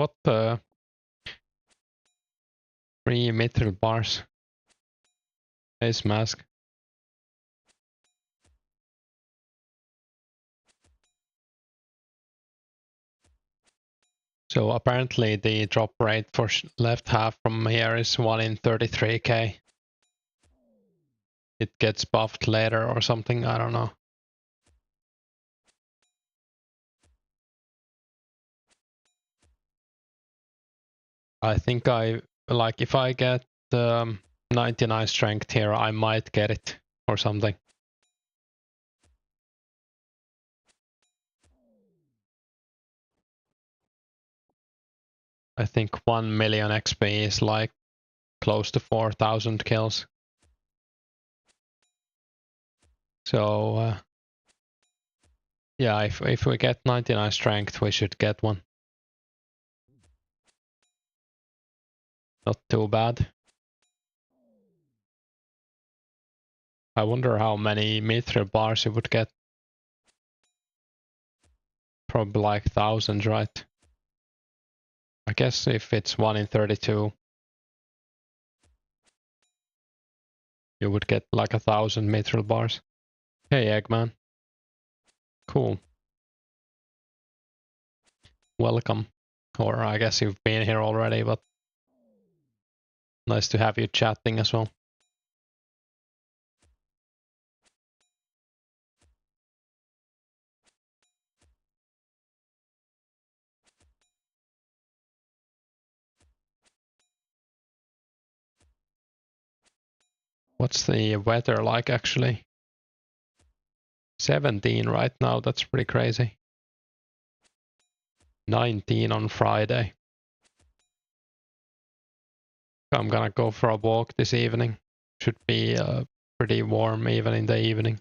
What the 3 mithril bars? Face mask. So apparently the drop rate for left half from here is 1 in 33k. It gets buffed later or something, I don't know. I think if I get 99 strength here, I might get it or something. I think 1 million XP is like close to 4,000 kills. So yeah, if we get 99 strength, we should get one. Not too bad. I wonder how many mithril bars you would get. Probably like 1,000, right? I guess if it's 1 in 32, you would get like 1,000 mithril bars. Hey, Eggman. Cool. Welcome. Or I guess you've been here already, but nice to have you chatting as well. What's the weather like actually? 17 right now, that's pretty crazy. 19 on Friday. I'm gonna go for a walk this evening. Should be pretty warm even in the evening.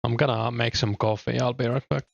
I'm gonna make some coffee, I'll be right back.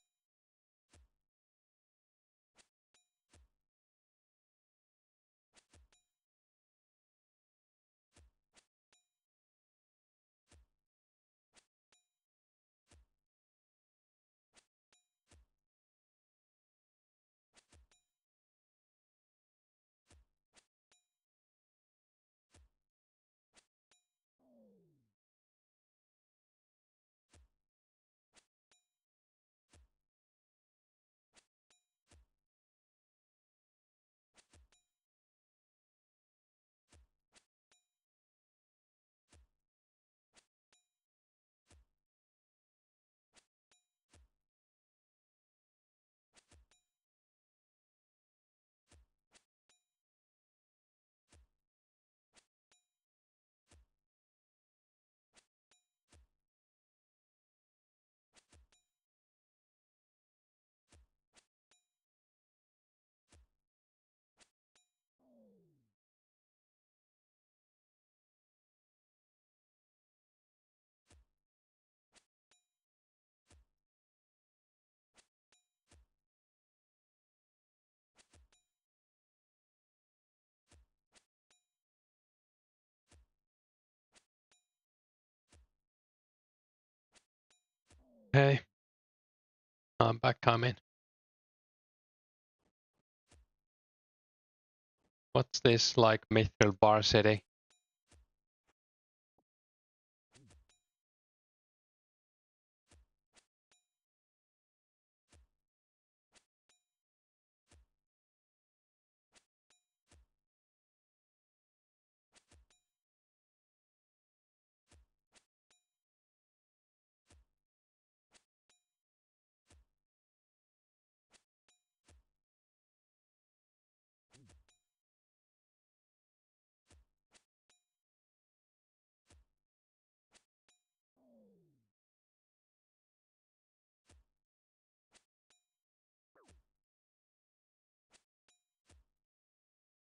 Hey, I'm back coming. What's this like mithril bar city?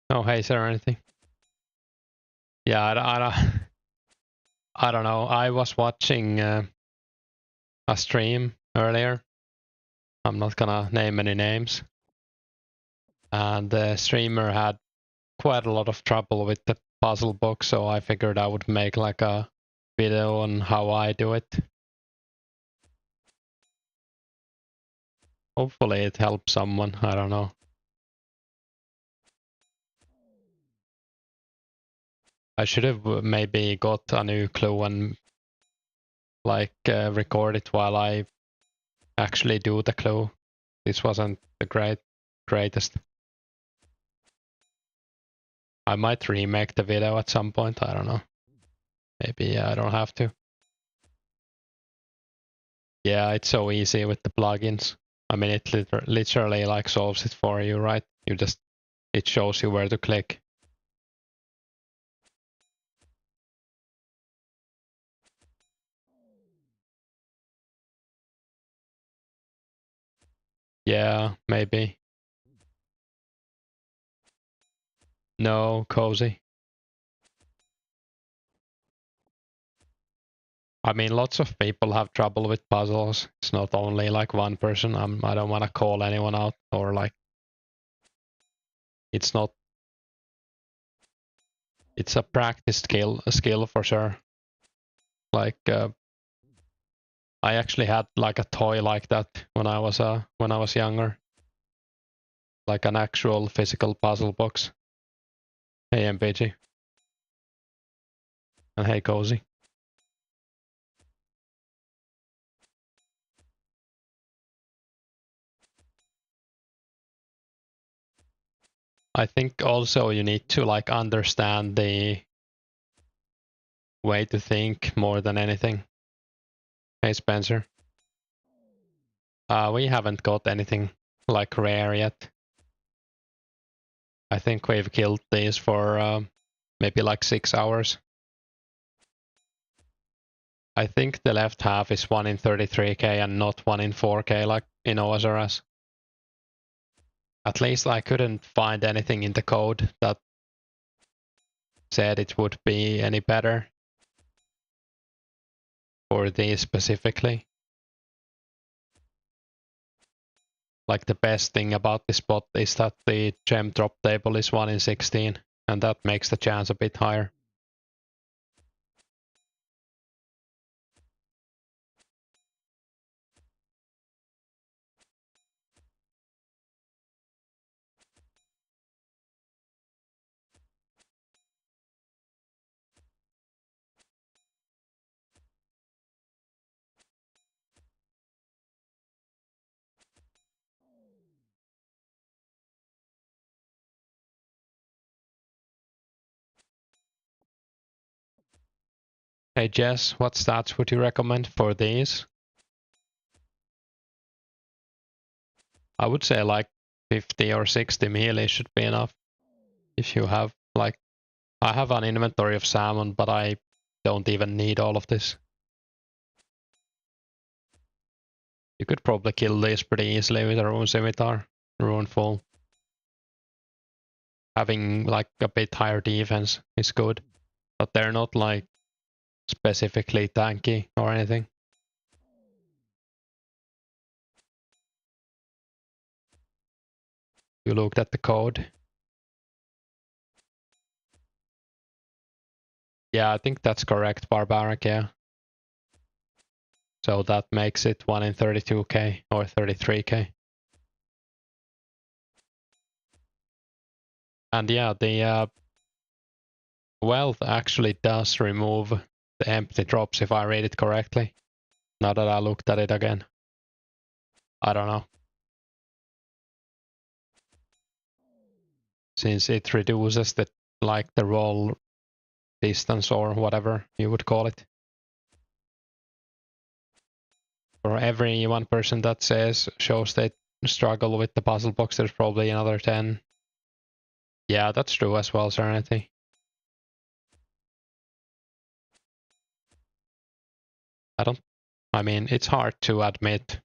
No haze or anything? Yeah, I don't know. I was watching a stream earlier. I'm not gonna name any names. And the streamer had quite a lot of trouble with the puzzle book, so I figured I would make like a video on how I do it. Hopefully it helps someone, I don't know. I should have maybe got a new clue and like record it while I actually do the clue. This wasn't the greatest. I might remake the video at some point, I don't know. Maybe I don't have to. Yeah, it's so easy with the plugins. I mean, it literally like solves it for you, right? It shows you where to click. Yeah, maybe. No, cozy. I mean, lots of people have trouble with puzzles. It's not only like one person. I don't want to call anyone out or like. It's not. It's a practice skill for sure. Like, I actually had like a toy like that when I was younger. Like an actual physical puzzle box. Hey MPG. And hey Cozy. I think also you need to like understand the way to think more than anything. Hey Spencer. We haven't got anything like rare yet. I think we've killed these for maybe like 6 hours. I think the left half is 1 in 33k and not 1 in 4k like in OSRS. At least I couldn't find anything in the code that said it would be any better for these specifically. Like the best thing about this bot is that the gem drop table is 1 in 16, and that makes the chance a bit higher. Hey Jess, what stats would you recommend for these? I would say like 50 or 60 melee should be enough. If you have like, I have an inventory of salmon, but I don't even need all of this. You could probably kill these pretty easily with a rune scimitar, rune full. Having like a bit higher defense is good, but they're not like specifically tanky or anything. You looked at the code. Yeah, I think that's correct, Barbaric, yeah. So that makes it 1 in 32k or 33k. And yeah, the wealth actually does remove the empty drops if I read it correctly. Now that I looked at it again. I don't know. Since it reduces the like the roll distance or whatever you would call it. For every one person that shows they struggle with the puzzle box, there's probably another 10. Yeah, that's true as well, Serenity. I mean, it's hard to admit.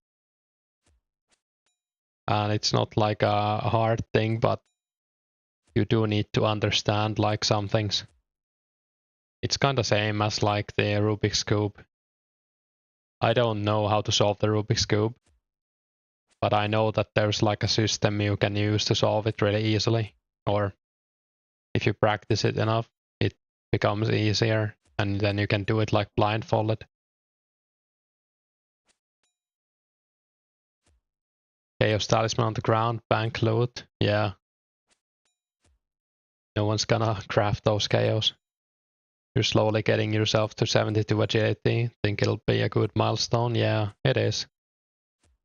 And it's not like a hard thing, but you do need to understand like some things. It's kind of same as like the Rubik's Cube. I don't know how to solve the Rubik's Cube, but I know that there's like a system you can use to solve it really easily. Or if you practice it enough, becomes easier, and then you can do it like blindfolded. Chaos Talisman on the ground, bank loot, yeah. No one's gonna craft those chaos. You're slowly getting yourself to 72 agility. Think it'll be a good milestone? Yeah, it is.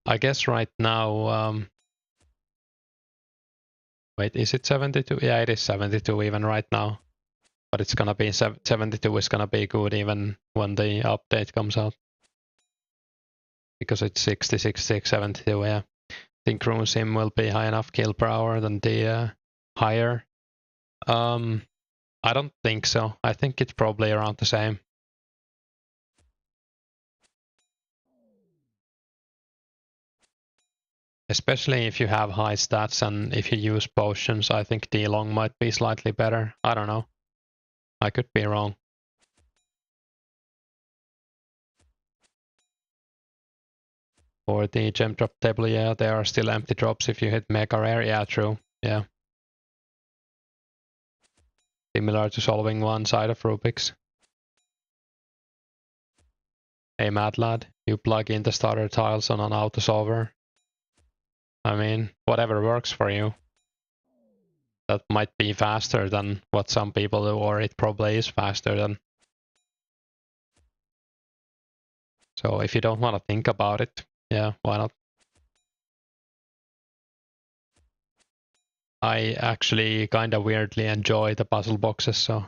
I guess right now, wait, is it 72? Yeah, it is 72 even right now. But it's gonna be 72 is gonna be good even when the update comes out. Because it's 60, 66, 72, yeah. I think Runescape will be high enough kill per hour than the higher. I don't think so. I think it's probably around the same. Especially if you have high stats and if you use potions, I think D-Long might be slightly better. I don't know. I could be wrong. For the gem drop table, yeah, there are still empty drops if you hit mega rare. Yeah, true. Yeah. Similar to solving one side of Rubik's. Hey, Mad Lad, you plug in the starter tiles on an auto solver. I mean, whatever works for you. That might be faster than what some people do, or it probably is faster than. So if you don't want to think about it, yeah, why not? I actually kind of weirdly enjoy the puzzle boxes, so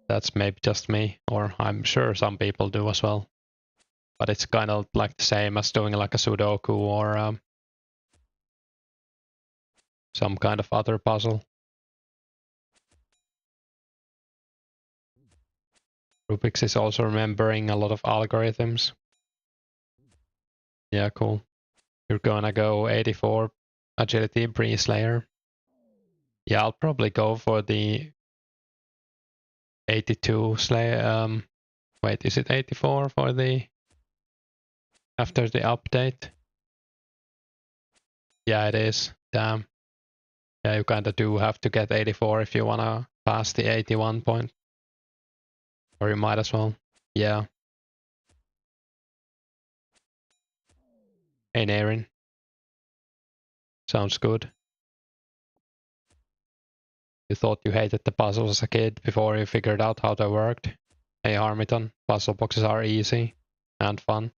that's maybe just me, or I'm sure some people do as well. But it's kind of like the same as doing like a Sudoku or some kind of other puzzle. Rubik's is also remembering a lot of algorithms. Yeah, cool. You're gonna go 84 agility pre-slayer. Yeah, I'll probably go for the 82 slayer. Wait, is it 84 for the after the update? Yeah, it is. Damn. Yeah, you kinda do have to get 84 if you wanna pass the 81 point. Or you might as well. Yeah. Hey, Naren. Sounds good. You thought you hated the puzzles as a kid before you figured out how they worked. Hey, Harmiton, puzzle boxes are easy and fun.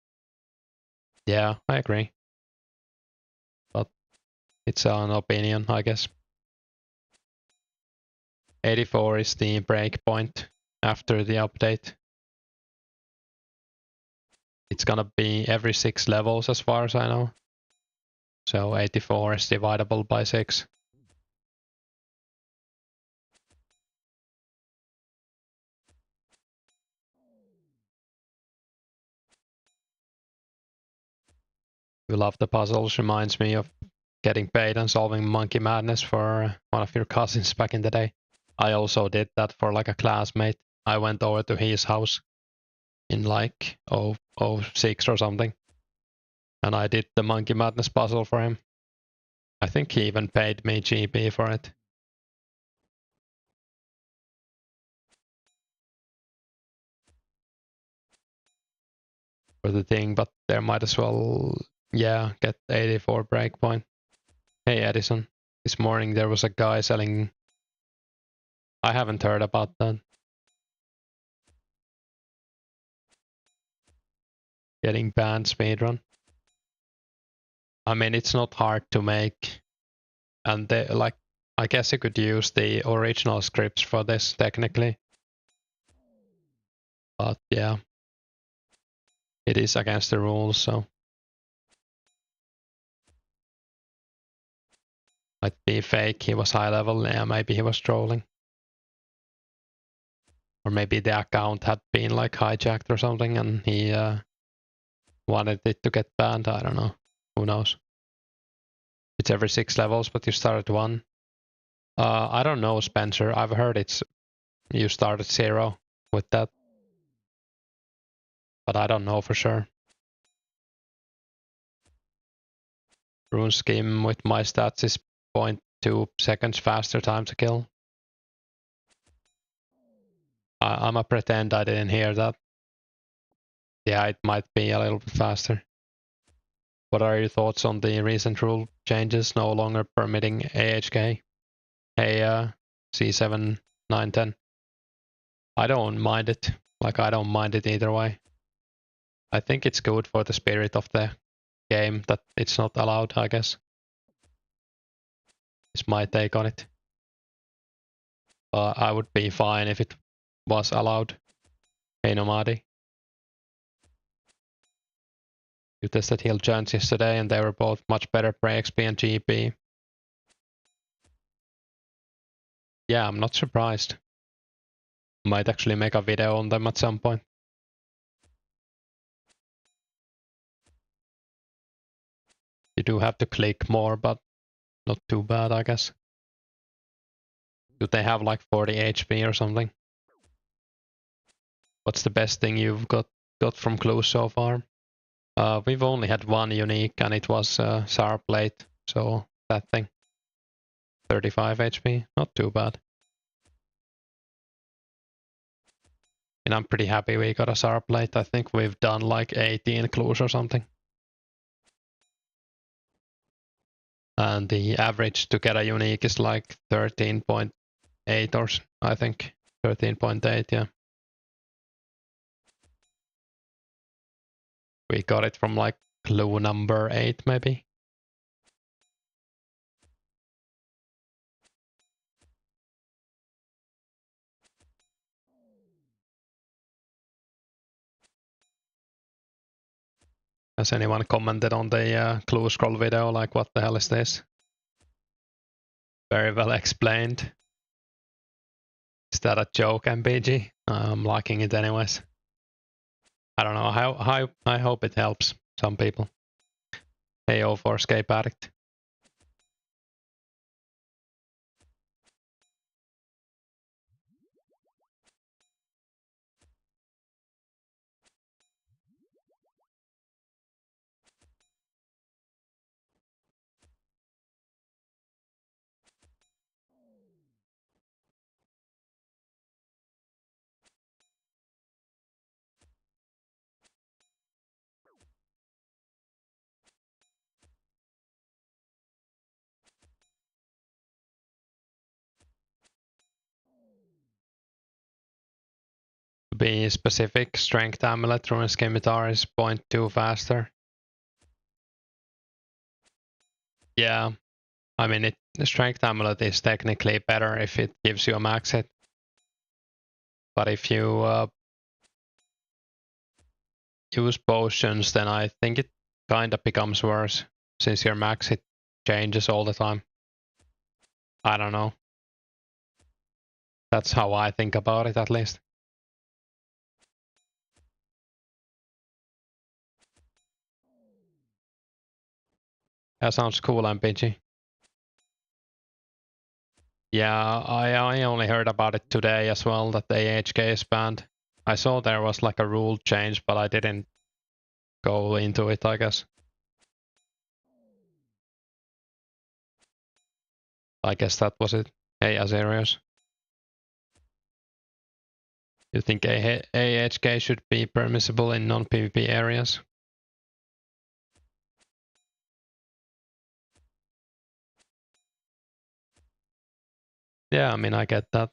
Yeah, I agree. But it's an opinion, I guess. 84 is the breakpoint after the update. It's gonna be every 6 levels as far as I know. So 84 is dividable by 6. You love the puzzles, reminds me of getting paid and solving Monkey Madness for one of your cousins back in the day. I also did that for like a classmate. I went over to his house in like 06 or something. And I did the Monkey Madness puzzle for him. I think he even paid me GB for it. For the thing, but there might as well, yeah, get 84 breakpoint. Hey Edison, this morning there was a guy selling. I haven't heard about that. Getting banned speedrun. I mean, it's not hard to make, and they, like, I guess you could use the original scripts for this technically, but yeah, it is against the rules, so might be fake. He was high level, yeah, maybe he was trolling, or maybe the account had been like hijacked or something, and he wanted it to get banned. I don't know. Who knows? It's every 6 levels, but you start at 1. I don't know, Spencer. I've heard it's you start at 0 with that, but I don't know for sure. Runescape with my stats is 0.2 seconds faster time to kill. I'ma pretend I didn't hear that. Yeah, it might be a little bit faster. What are your thoughts on the recent rule changes no longer permitting AHK? Hey, C7, 9, 10. I don't mind it. Like, I don't mind it either way. I think it's good for the spirit of the game that it's not allowed, I guess. It's my take on it. I would be fine if it was allowed. Hey, Nomadi. You tested heal chance yesterday and they were both much better pre-XP and GP. Yeah, I'm not surprised. Might actually make a video on them at some point. You do have to click more, but not too bad, I guess. Do they have like 40 HP or something? What's the best thing you've got from clues so far? We've only had one unique, and it was Sour Plate, so that thing. 35 HP, not too bad. And I'm pretty happy we got a Sour Plate. I think we've done like 18 clues or something. And the average to get a unique is like 13.8 or I think 13.8, yeah. We got it from like clue number 8 maybe. Has anyone commented on the clue scroll video, like what the hell is this? Very well explained. Is that a joke, MBG? I'm liking it anyways. I don't know, how I hope it helps some people. Hey, 2004scape addict. To be specific, strength amulet Runescape scimitar is 0.2 faster. Yeah, I mean, the strength amulet is technically better if it gives you a max hit. But if you use potions, then I think it kinda becomes worse, since your max hit changes all the time. I don't know. That's how I think about it, at least. That sounds cool, MPG. Yeah, I only heard about it today as well, that the AHK is banned. I saw there was like a rule change, but I didn't go into it, I guess. I guess that was it. Hey, Azerius. You think AHK should be permissible in non-PvP areas? Yeah, I mean, I get that.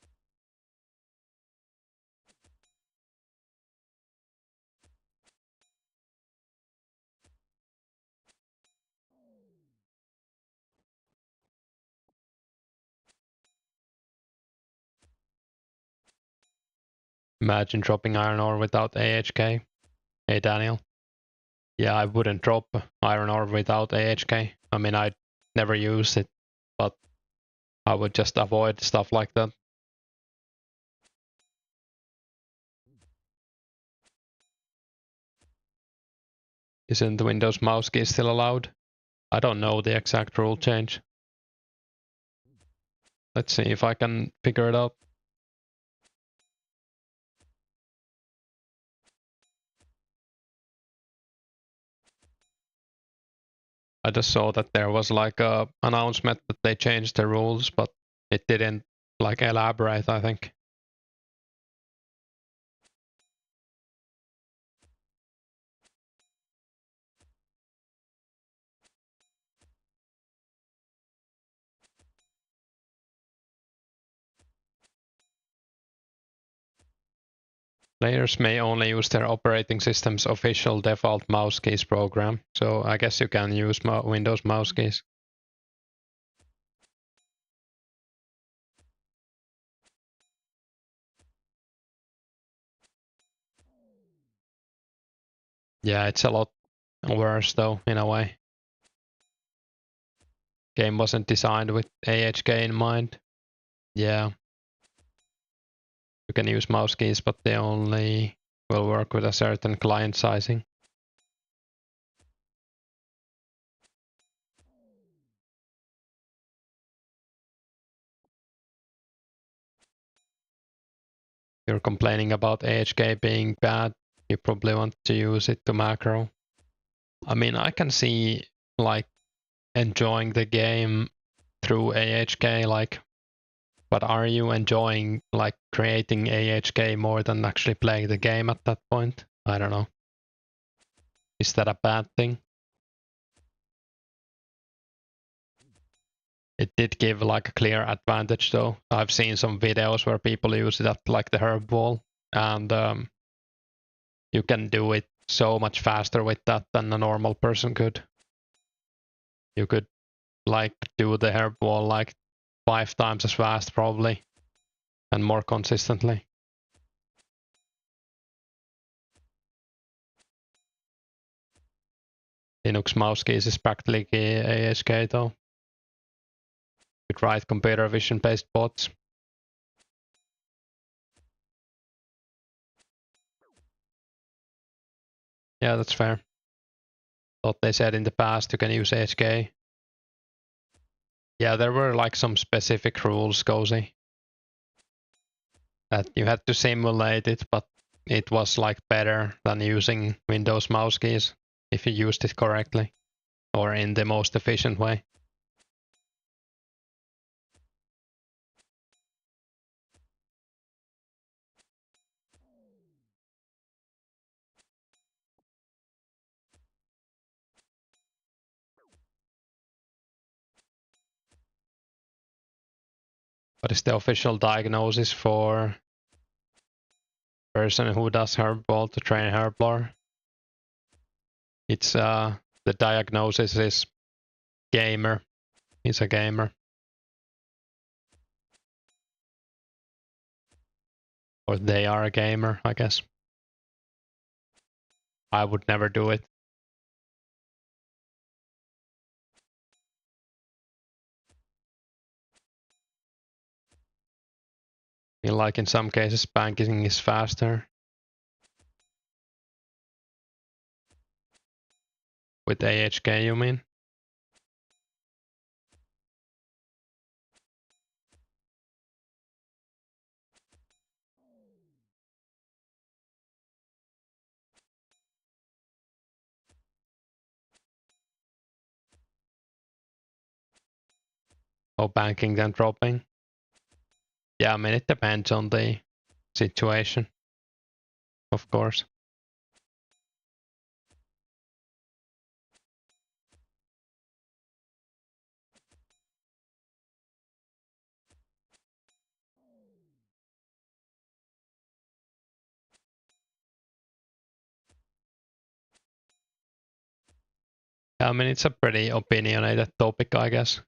Imagine dropping iron ore without AHK. Hey, Daniel. Yeah, I wouldn't drop iron ore without AHK. I mean, I'd never use it, but I would just avoid stuff like that. Isn't the Windows mouse key still allowed? I don't know the exact rule change. Let's see if I can figure it out. I just saw that there was like a announcement that they changed the rules, but it didn't like elaborate, I think. Players may only use their operating system's official default mouse keys program, so I guess you can use Windows mouse keys. Yeah, it's a lot worse though, in a way. Game wasn't designed with AHK in mind. Yeah. You can use mouse keys, but they only will work with a certain client sizing. You're complaining about AHK being bad, you probably want to use it to macro. I mean, I can see like enjoying the game through AHK, like, but are you enjoying like creating AHK more than actually playing the game at that point? I don't know. Is that a bad thing? It did give like a clear advantage though. I've seen some videos where people use it at like the herb wall, and you can do it so much faster with that than a normal person could. You could like do the herb wall like 5 times as fast probably, and more consistently. Linux mouse keys is practically AHK though. You could write computer vision based bots. Yeah, that's fair. Thought they said in the past you can use AHK. Yeah, there were like some specific rules, Cozy, that you had to simulate it, but it was like better than using Windows mouse keys if you used it correctly or in the most efficient way. What is the official diagnosis for person who does herbal to train herblore? It's the diagnosis is gamer. He's a gamer. Or they are a gamer, I guess. I would never do it. I feel like in some cases banking is faster. With AHK, you mean? Or banking then dropping? Yeah, I mean, it depends on the situation, of course. I mean, it's a pretty opinionated topic, I guess.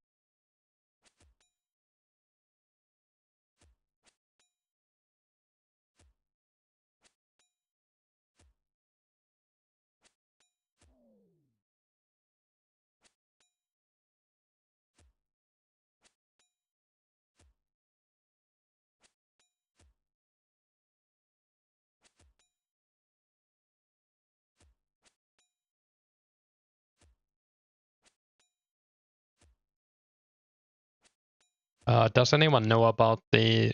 Does anyone know about the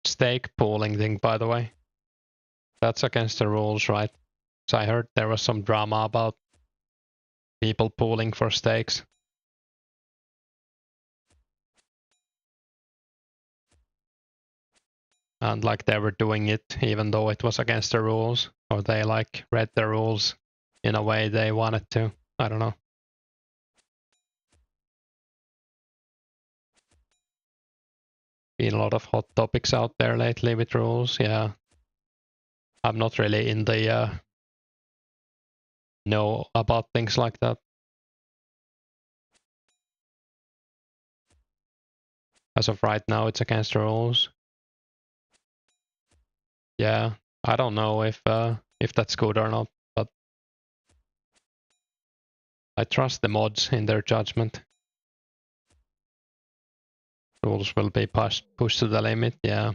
stake pooling thing, by the way? That's against the rules, right? So I heard there was some drama about people pooling for stakes. And like they were doing it even though it was against the rules, or they like read the rules in a way they wanted to. I don't know. Been a lot of hot topics out there lately with rules, yeah. I'm not really in the know about things like that. As of right now, it's against the rules. Yeah, I don't know if that's good or not, but I trust the mods in their judgment. Rules will be pushed to the limit, yeah.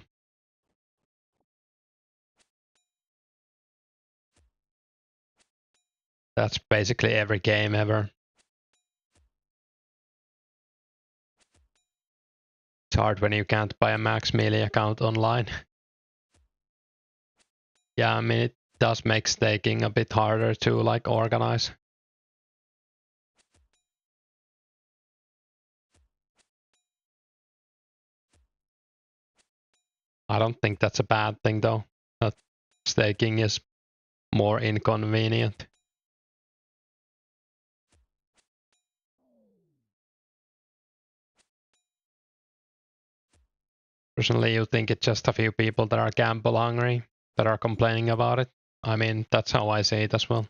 That's basically every game ever. It's hard when you can't buy a max melee account online. Yeah, I mean, it does make staking a bit harder to like organize. I don't think that's a bad thing though. That staking is more inconvenient. Personally, you think it's just a few people that are gamble hungry that are complaining about it? I mean, that's how I say it as well.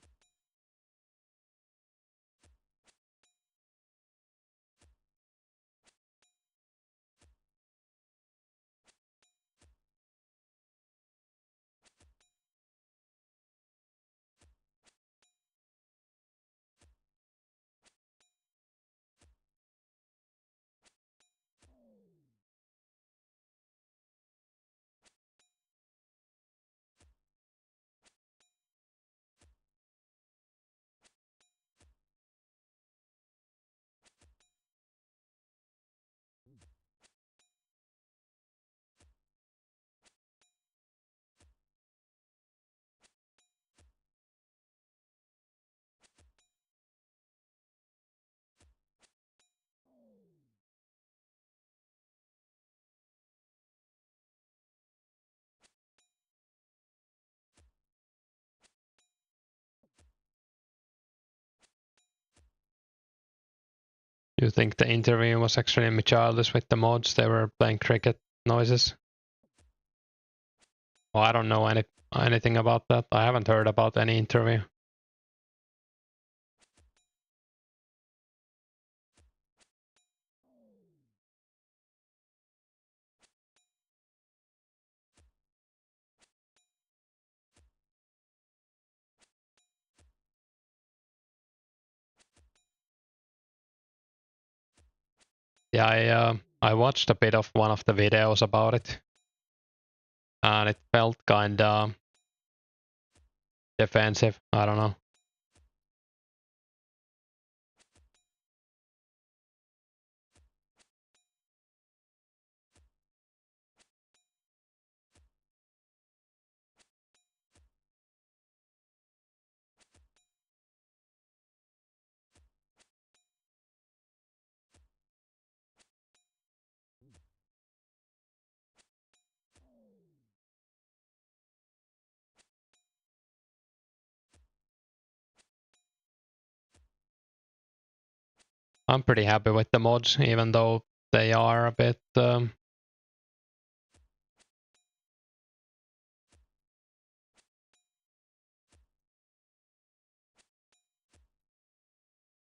You think the interview was extremely childish with the mods? They were playing cricket noises. Well, I don't know anything about that. I haven't heard about any interview. Yeah, I watched a bit of one of the videos about it, and it felt kinda defensive. I don't know. I'm pretty happy with the mods, even though they are a bit how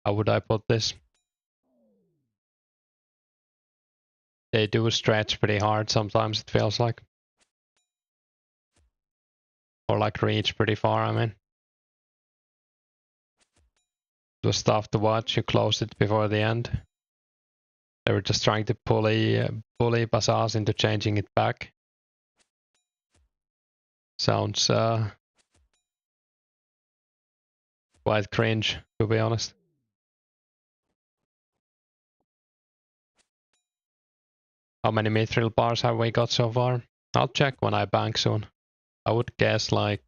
would I put this? They do stretch pretty hard sometimes, it feels like. Or like reach pretty far, I mean. It was tough to watch, you closed it before the end. They were just trying to bully Bazaars into changing it back. Sounds quite cringe, to be honest. How many mithril bars have we got so far? I'll check when I bank soon. I would guess like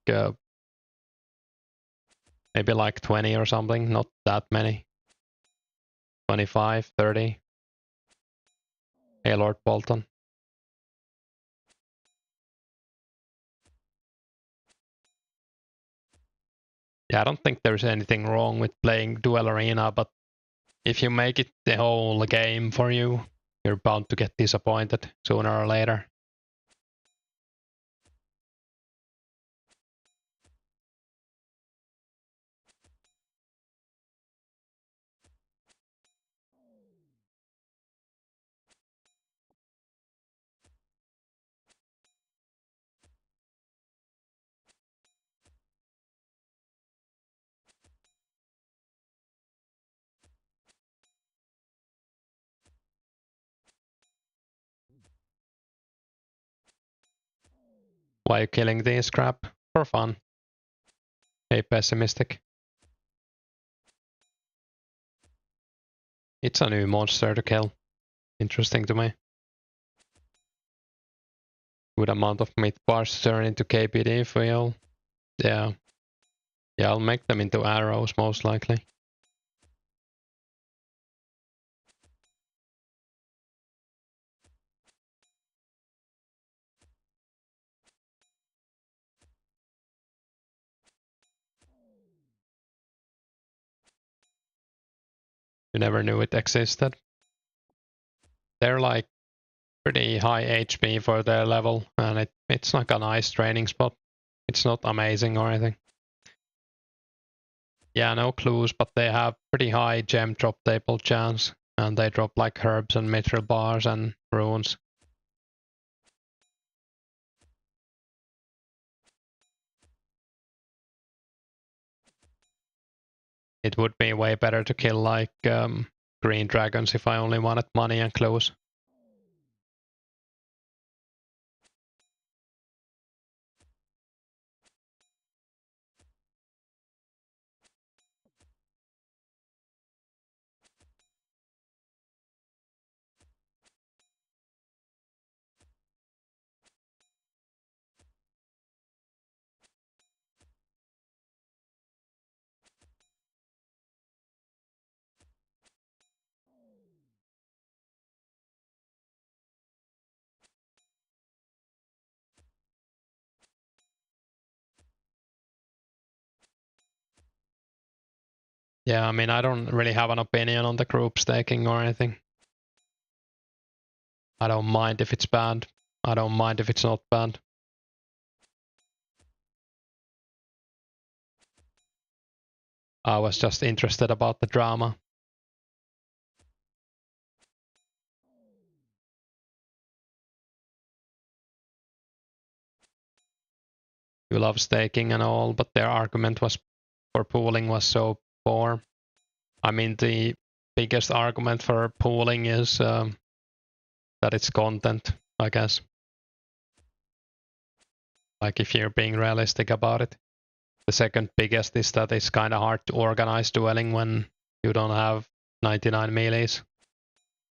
maybe like 20 or something, not that many. 25, 30. Hey, Lord Bolton. Yeah, I don't think there's anything wrong with playing Duel Arena, but if you make it the whole game for you, you're bound to get disappointed sooner or later. Why are you killing these crap? For fun. Hey, pessimistic. It's a new monster to kill. Interesting to me. Good amount of meat bars to turn into KPD fuel. Yeah. Yeah, I'll make them into arrows most likely. You never knew it existed. They're like pretty high HP for their level, and it's like a nice training spot. It's not amazing or anything. Yeah, no clues, but they have pretty high gem drop table chance, and they drop like herbs and mithril bars and runes. It would be way better to kill like green dragons if I only wanted money and clues. Yeah, I mean, I don't really have an opinion on the group staking or anything. I don't mind if it's bad. I don't mind if it's not bad. I was just interested about the drama. You love staking and all, but their argument was for pooling was so poor. I mean, the biggest argument for pooling is that it's content, I guess. Like if you're being realistic about it. The second biggest is that it's kind of hard to organize dueling when you don't have 99 melees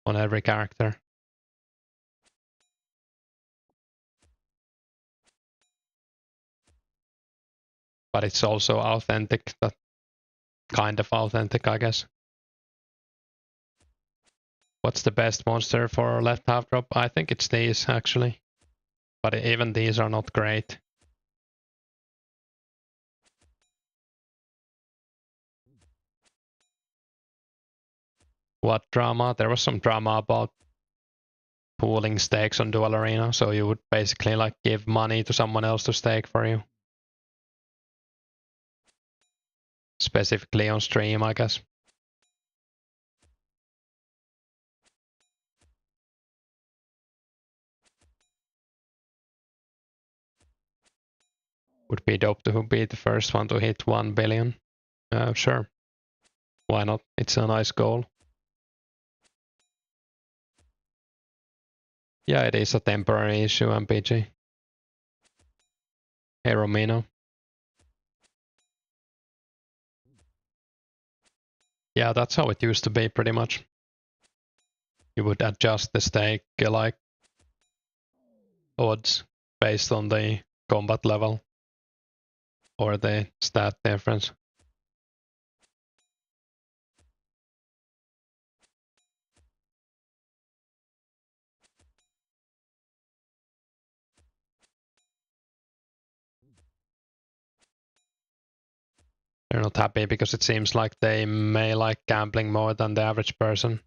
on every character. But it's also authentic, that kind of authentic, I guess. What's the best monster for left half drop? I think it's these, actually. But even these are not great. What drama? There was some drama about pooling stakes on Duel Arena, so you would basically like give money to someone else to stake for you. Specifically on stream, I guess. Would be dope to be the first one to hit 1 billion. Sure. Why not? It's a nice goal. Yeah, it is a temporary issue, MPG. Hey, Romino. Yeah, that's how it used to be, pretty much. You would adjust the stake, like, odds based on the combat level or the stat difference. They're not happy because it seems like they may like gambling more than the average person.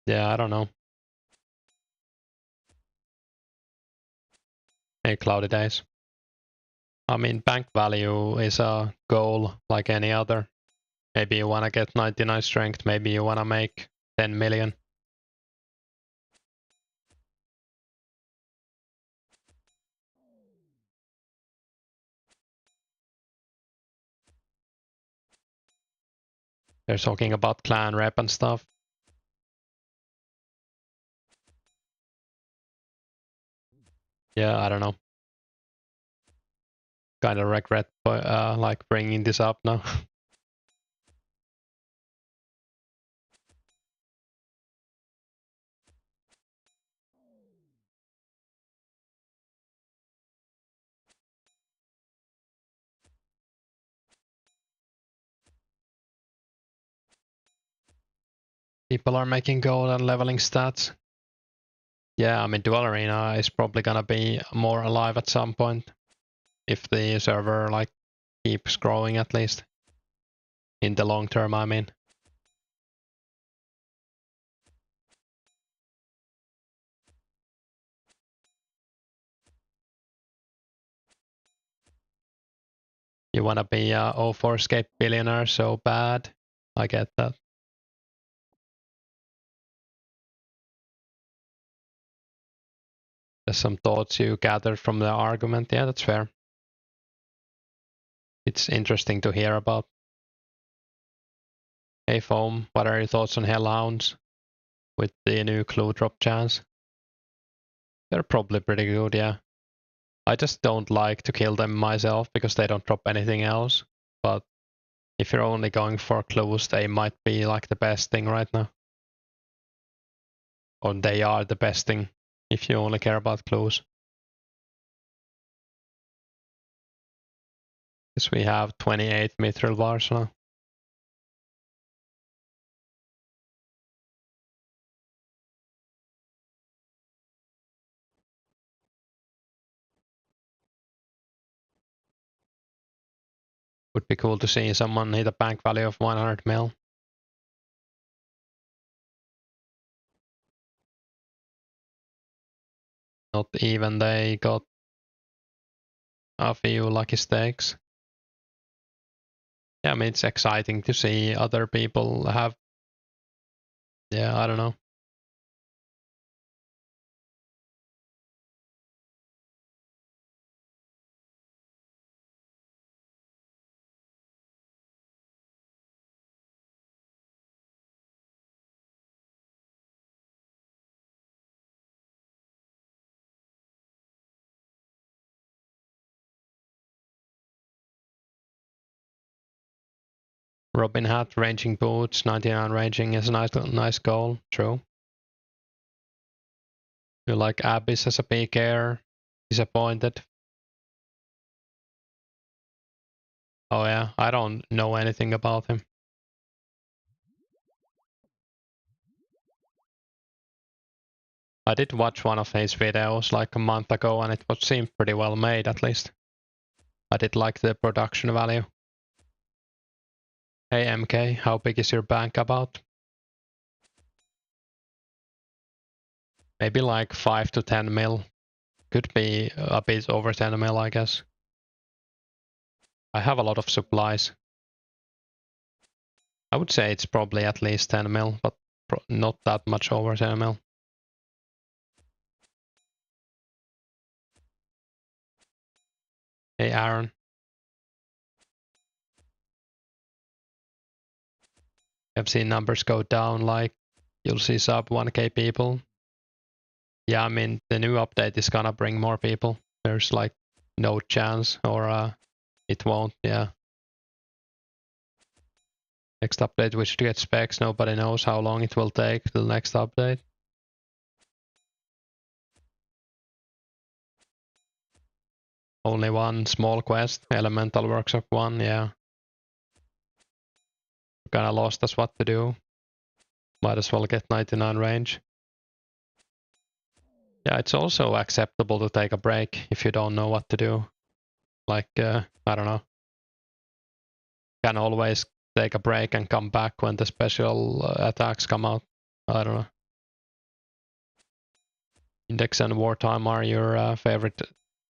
Yeah, I don't know. Hey, Cloudy Days. I mean, bank value is a goal like any other. Maybe you wanna get 99 strength, maybe you wanna make 10 million. They're talking about clan rep and stuff. Yeah, I don't know. Kind of regret like bringing this up now. People are making gold and leveling stats. Yeah, I mean, Dual Arena is probably gonna be more alive at some point if the server like keeps growing at least in the long term. I mean, you wanna be a 2004scape billionaire so bad. I get that. There's some thoughts you gathered from the argument. Yeah, that's fair. It's interesting to hear about. Hey Foam, what are your thoughts on Hellhounds with the new clue drop chance? They're probably pretty good, yeah. I just don't like to kill them myself because they don't drop anything else. But if you're only going for clues, they might be like the best thing right now. Or they are the best thing if you only care about clues. Because we have 28 mithril bars now. Would be cool to see someone hit a bank value of 100 mil. Not even they got a few lucky stakes. Yeah, I mean, it's exciting to see other people have. Yeah, I don't know. Robin Hat, ranging boots, 99 ranging is a nice goal, true. You like Abyss as a PKer? Disappointed? Oh yeah, I don't know anything about him. I did watch one of his videos like a month ago and it was seemed pretty well made at least. I did like the production value. Hey MK, how big is your bank about? Maybe like 5 to 10 mil. Could be a bit over 10 mil, I guess. I have a lot of supplies. I would say it's probably at least 10 mil, but not that much over 10 mil. Hey Aaron. I've seen numbers go down, like you'll see sub 1k people. Yeah, I mean, the new update is gonna bring more people. There's like no chance, or it won't, yeah. Next update we should get specs, nobody knows how long it will take till next update. Only one small quest, Elemental Workshop 1, yeah. Kinda lost us what to do. Might as well get 99 range. Yeah, it's also acceptable to take a break if you don't know what to do. Like, I don't know. Can always take a break and come back when the special attacks come out. I don't know. Index and Wartime are your favorite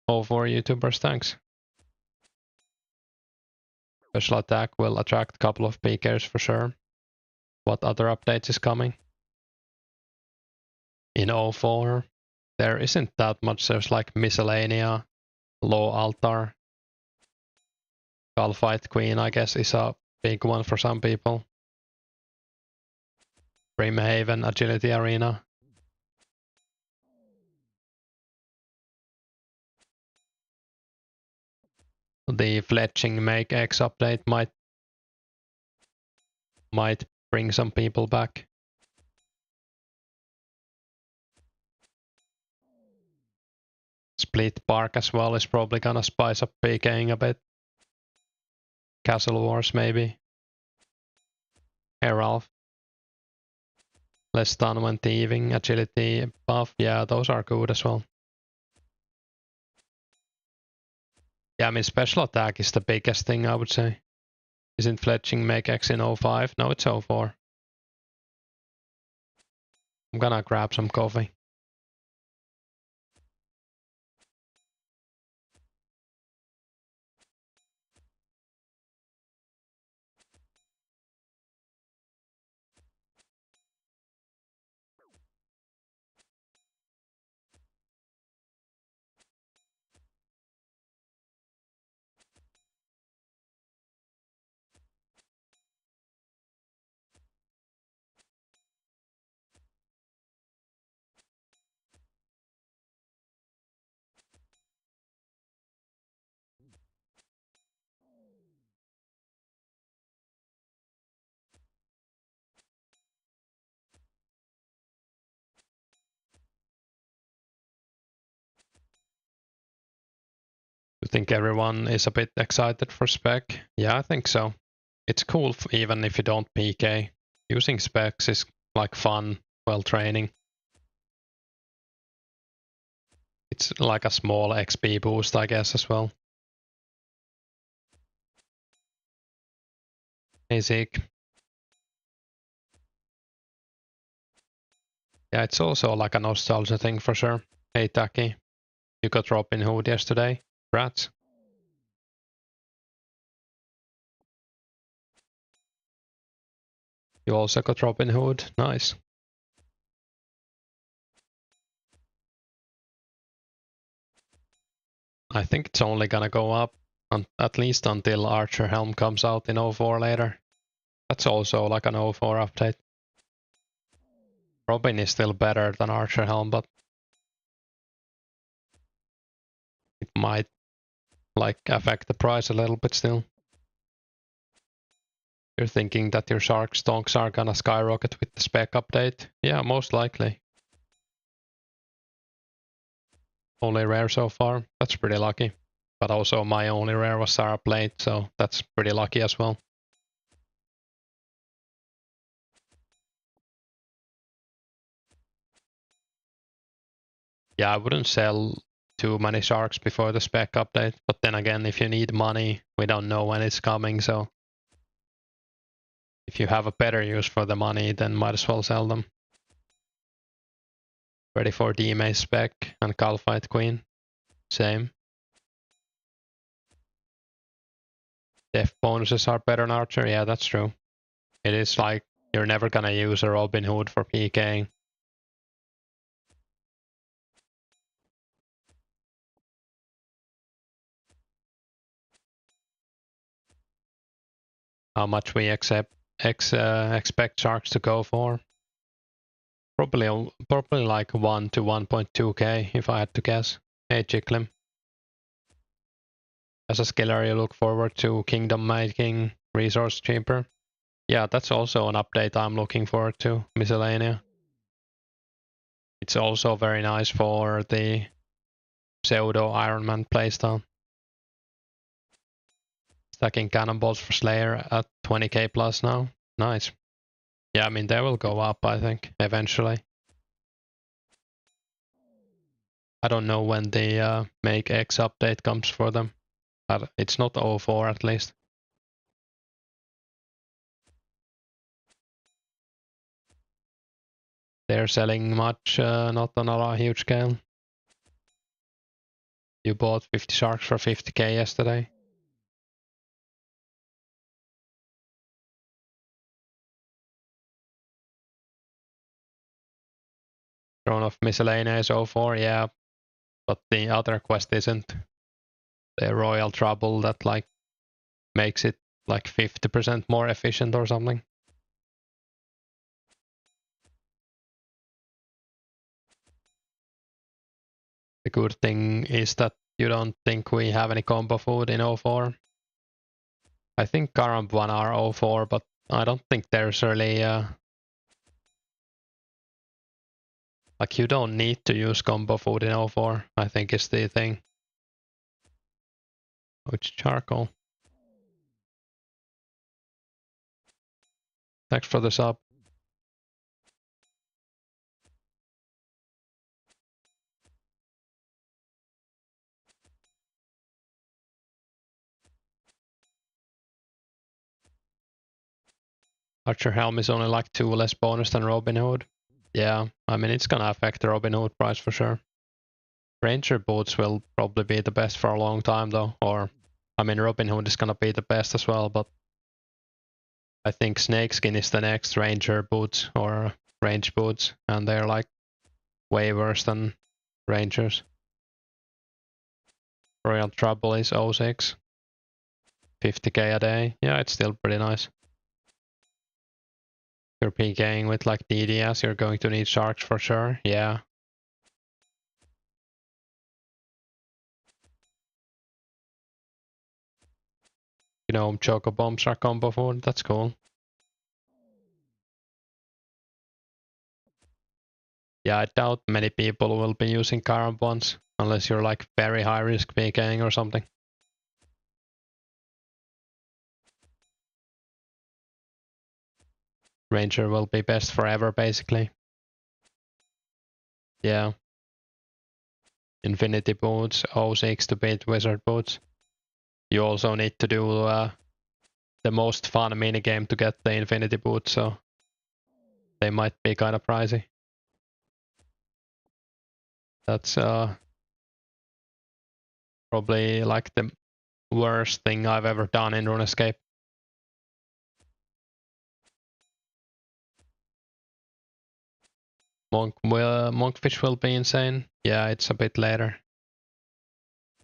04 YouTubers, thanks. Special attack will attract a couple of PKers for sure. What other updates is coming? In 04, there isn't that much. There's like Miscellanea, Low Altar, Fight Queen, I guess, is a big one for some people. Brimhaven, Agility Arena. the fletching make X update might bring some people back. Split Park as well is probably gonna spice up PKing a bit. Castle Wars maybe. Hey Ralph. Less stun when thieving, agility buff, yeah, those are good as well. Yeah, I mean special attack is the biggest thing I would say. Isn't fletching make X in 05? No, it's 04. I'm gonna grab some coffee. You think everyone is a bit excited for spec? Yeah, I think so. It's cool even if you don't PK. Using specs is like fun while training. It's like a small XP boost, I guess, as well. Hey Zeke. Yeah, it's also like a nostalgia thing for sure. Hey Taki. You got Robin Hood yesterday. Rats. You also got Robin Hood. Nice. I think it's only gonna go up at least until Archer Helm comes out in 04 later. That's also like an 04 update. Robin is still better than Archer Helm, but it might like affect the price a little bit still. You're thinking that your Shark stonks are gonna skyrocket with the spec update? Yeah, most likely. Only rare so far. That's pretty lucky. But also my only rare was Sarah Plate, so that's pretty lucky as well. Yeah, I wouldn't sell too many sharks before the spec update, but then again, if you need money, we don't know when it's coming, so if you have a better use for the money, then might as well sell them. Ready for DMA spec and Calfight Queen. Same. Def bonuses are better than Archer, yeah, that's true. It is like you're never gonna use a Robin Hood for PKing. How much we expect sharks to go for? Probably like 1 to 1.2k if I had to guess. Hey Chiklim. As a skiller, you look forward to Kingdom making resource cheaper. Yeah, that's also an update I'm looking forward to, Miscellanea. It's also very nice for the pseudo Iron Man playstyle. Stacking cannonballs for Slayer at 20k plus now. Nice. Yeah, I mean, they will go up, I think, eventually. I don't know when the Make X update comes for them. It's not 04 at least. They're selling much, not on a huge scale. You bought 50 sharks for 50k yesterday. Throne of Miscellanea is 04, yeah, but the other quest isn't. The Royal Trouble that like makes it like 50% more efficient or something. The good thing is that You don't think we have any combo food in 04? I think Karamb 1 are 04, but I don't think there's really like you don't need to use combo food in 04, I think is the thing. Which charcoal? Thanks for the sub. Archer Helm is only like 2 less bonus than Robin Hood. Yeah, I mean it's gonna affect the Robin Hood price for sure. Ranger boots will probably be the best for a long time though, or I mean Robin Hood is gonna be the best as well, but I think Snakeskin is the next Ranger boots or range boots, and they're like way worse than Rangers. Royal Trouble is 06. 50k a day. Yeah, it's still pretty nice. If you're PKing with like DDS, you're going to need sharks for sure. Yeah. You know, Choco Bombs are combo food. That's cool. Yeah, I doubt many people will be using Karam ones unless you're like very high risk PKing or something. Ranger will be best forever basically. Yeah. Infinity boots, 06 to beat wizard boots. You also need to do the most fun minigame to get the infinity boots, so they might be kind of pricey. That's probably like the worst thing I've ever done in Runescape. Monkfish will be insane. Yeah, it's a bit later.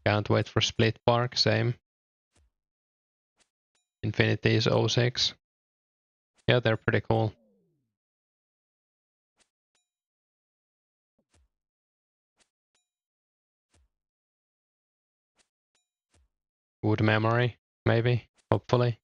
Can't wait for Split Park, same. Infinity is 06. Yeah, they're pretty cool. Wood memory, maybe, hopefully.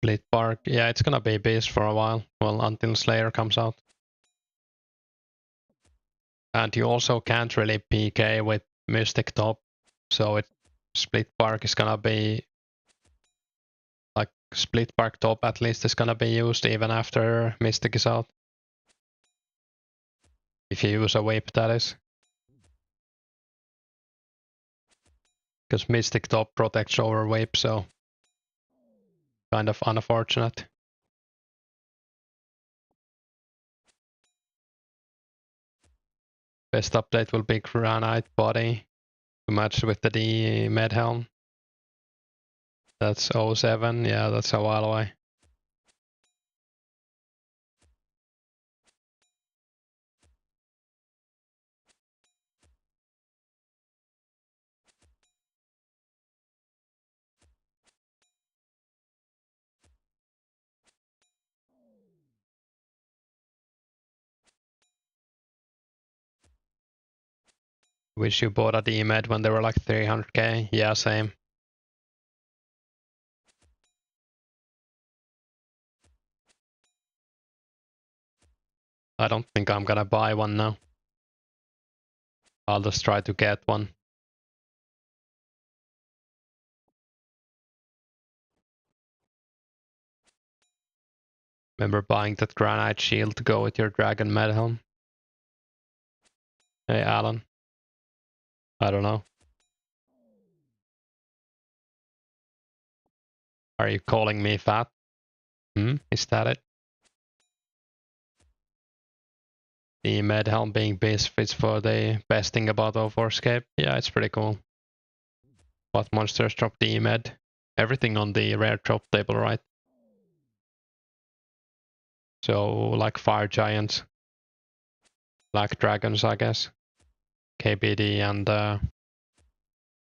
Split Park, yeah, it's gonna be Beast for a while. Well, until Slayer comes out. And you also can't really PK with Mystic Top, so Split Park is gonna be like Split Park Top at least is gonna be used even after Mystic is out. If you use a whip, that is. Because Mystic Top protects over whip, so kind of unfortunate. Best update will be Granite Body to match with the D Med Helm. That's 07, yeah, that's a while away. Wish you bought a D-Med when they were like 300k. Yeah, same. I don't think I'm gonna buy one now. I'll just try to get one. Remember buying that granite shield to go with your dragon med helm? Hey, Alan. I don't know. Are you calling me fat? Is that it? The med helm being base fits for the best thing about 2004scape. Yeah, it's pretty cool. What monsters drop the med? Everything on the rare drop table, right? So like fire giants, black dragons, I guess. KBD and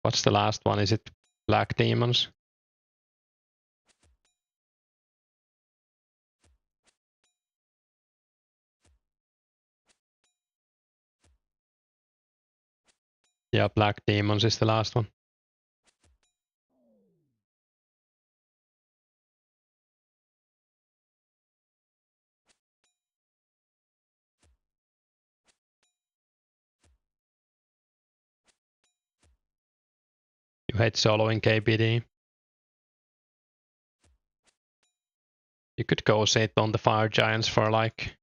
what's the last one? Is it black demons? Yeah, black demons is the last one. You hate soloing KBD. You could go sit on the fire giants for like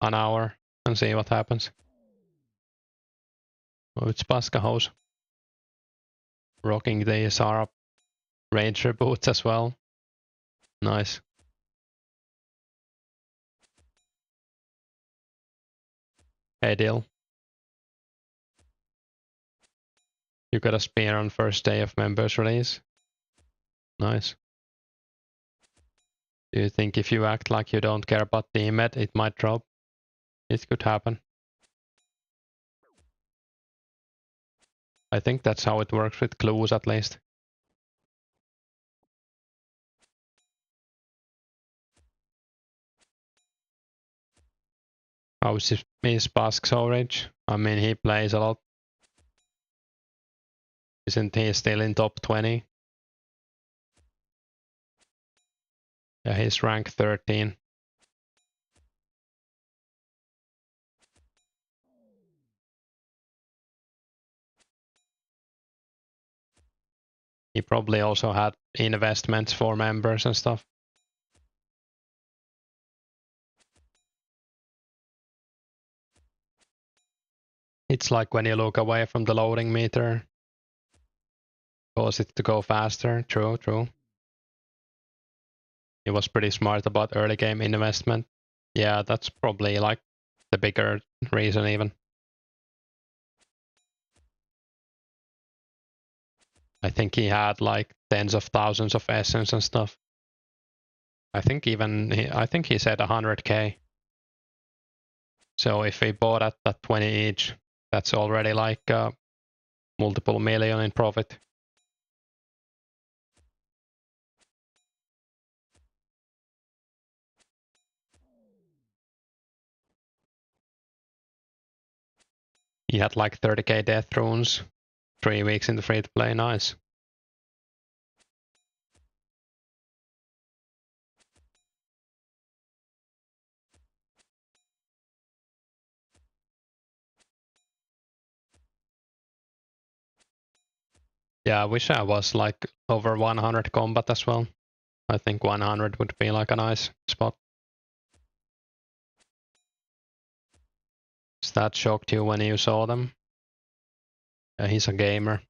an hour and see what happens. Oh, it's Paskahose. Rocking the Zara Ranger boots as well. Nice. Hey, Dill. You got a spear on first day of members release. Nice. Do you think if you act like you don't care about the med, it might drop? It could happen. I think that's how it works with clues at least. How is Bask's Orange? I mean, he plays a lot. Isn't he still in top 20? Yeah, he's rank 13. He probably also had investments for members and stuff. It's like when you look away from the loading meter, cause it to go faster. True, true. He was pretty smart about early game investment. Yeah, that's probably like the bigger reason even. I think he had like tens of thousands of essence and stuff. I think he said 100k. So if he bought at that 20 each, that's already like multiple million in profit. He had like 30k death runes, 3 weeks in the free to play. Nice. Yeah, I wish I was like over 100 combat as well. I think 100 would be like a nice spot. That shocked you when you saw them? Yeah, he's a gamer.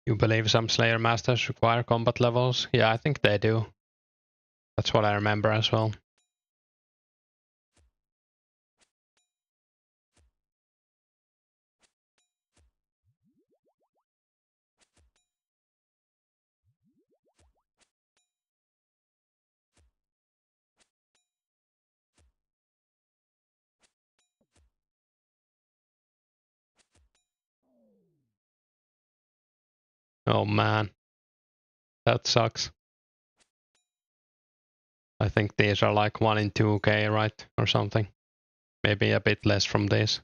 You believe some Slayer Masters require combat levels? Yeah, I think they do. That's what I remember as well. Oh man, that sucks. I think these are like 1 in 2k, right? Or something. Maybe a bit less from this.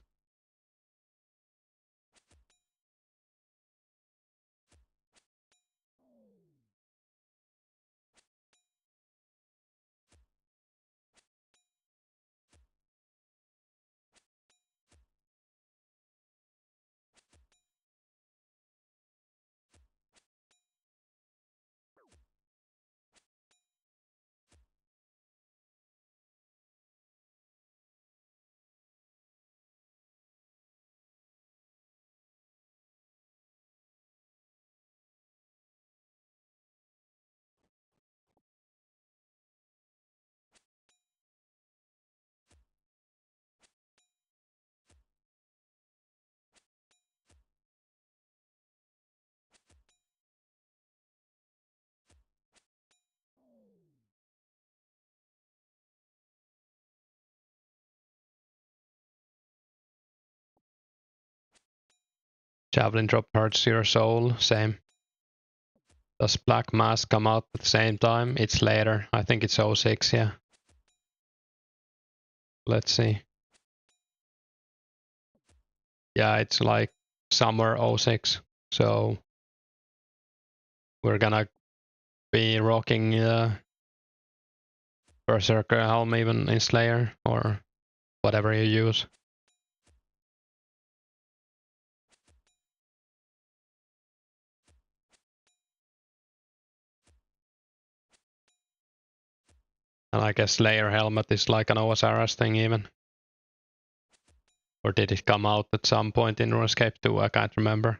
Javelin drop hurts your soul, same. Does Black Mask come out at the same time? It's later. I think it's 06, yeah. Let's see. Yeah, it's like summer 06. So we're gonna be rocking Berserker helm even in Slayer or whatever you use. And I guess Slayer helmet is like an OSRS thing even. Or did it come out at some point in Runescape 2? I can't remember.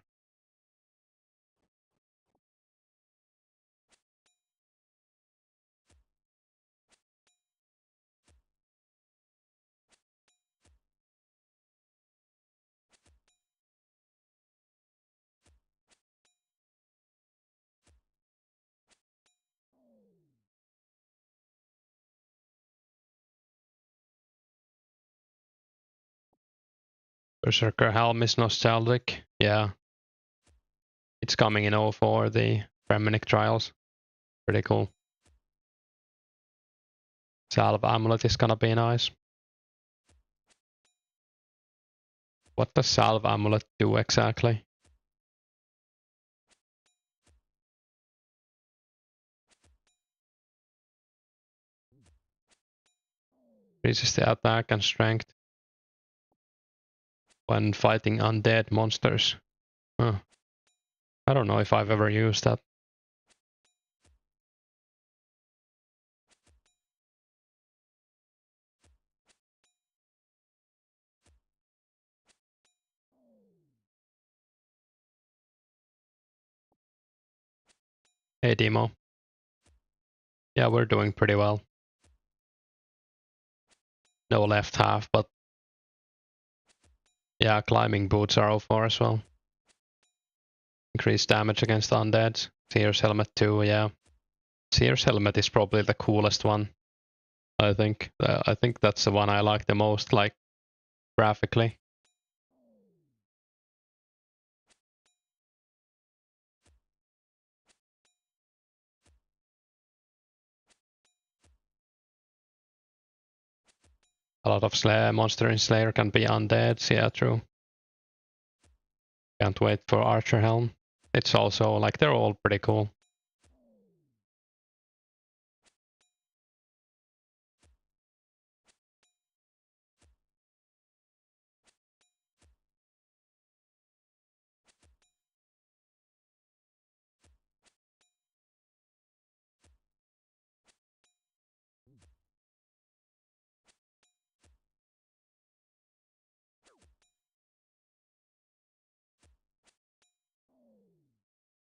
Berserker helm is nostalgic. Yeah. It's coming in 04, the Premonic trials. Pretty cool. Salve amulet is gonna be nice. What does Salve amulet do exactly? Increases the attack and strength when fighting undead monsters. Huh. I don't know if I've ever used that. Hey Demo. Yeah, we're doing pretty well. No left half, but yeah, climbing boots are 04 as well. Increased damage against undead. Seer's helmet too, yeah. Seer's helmet is probably the coolest one. I think that's the one I like the most, like graphically. A lot of monster in Slayer can be undead, yeah, true. Can't wait for Archer Helm. It's also like they're all pretty cool.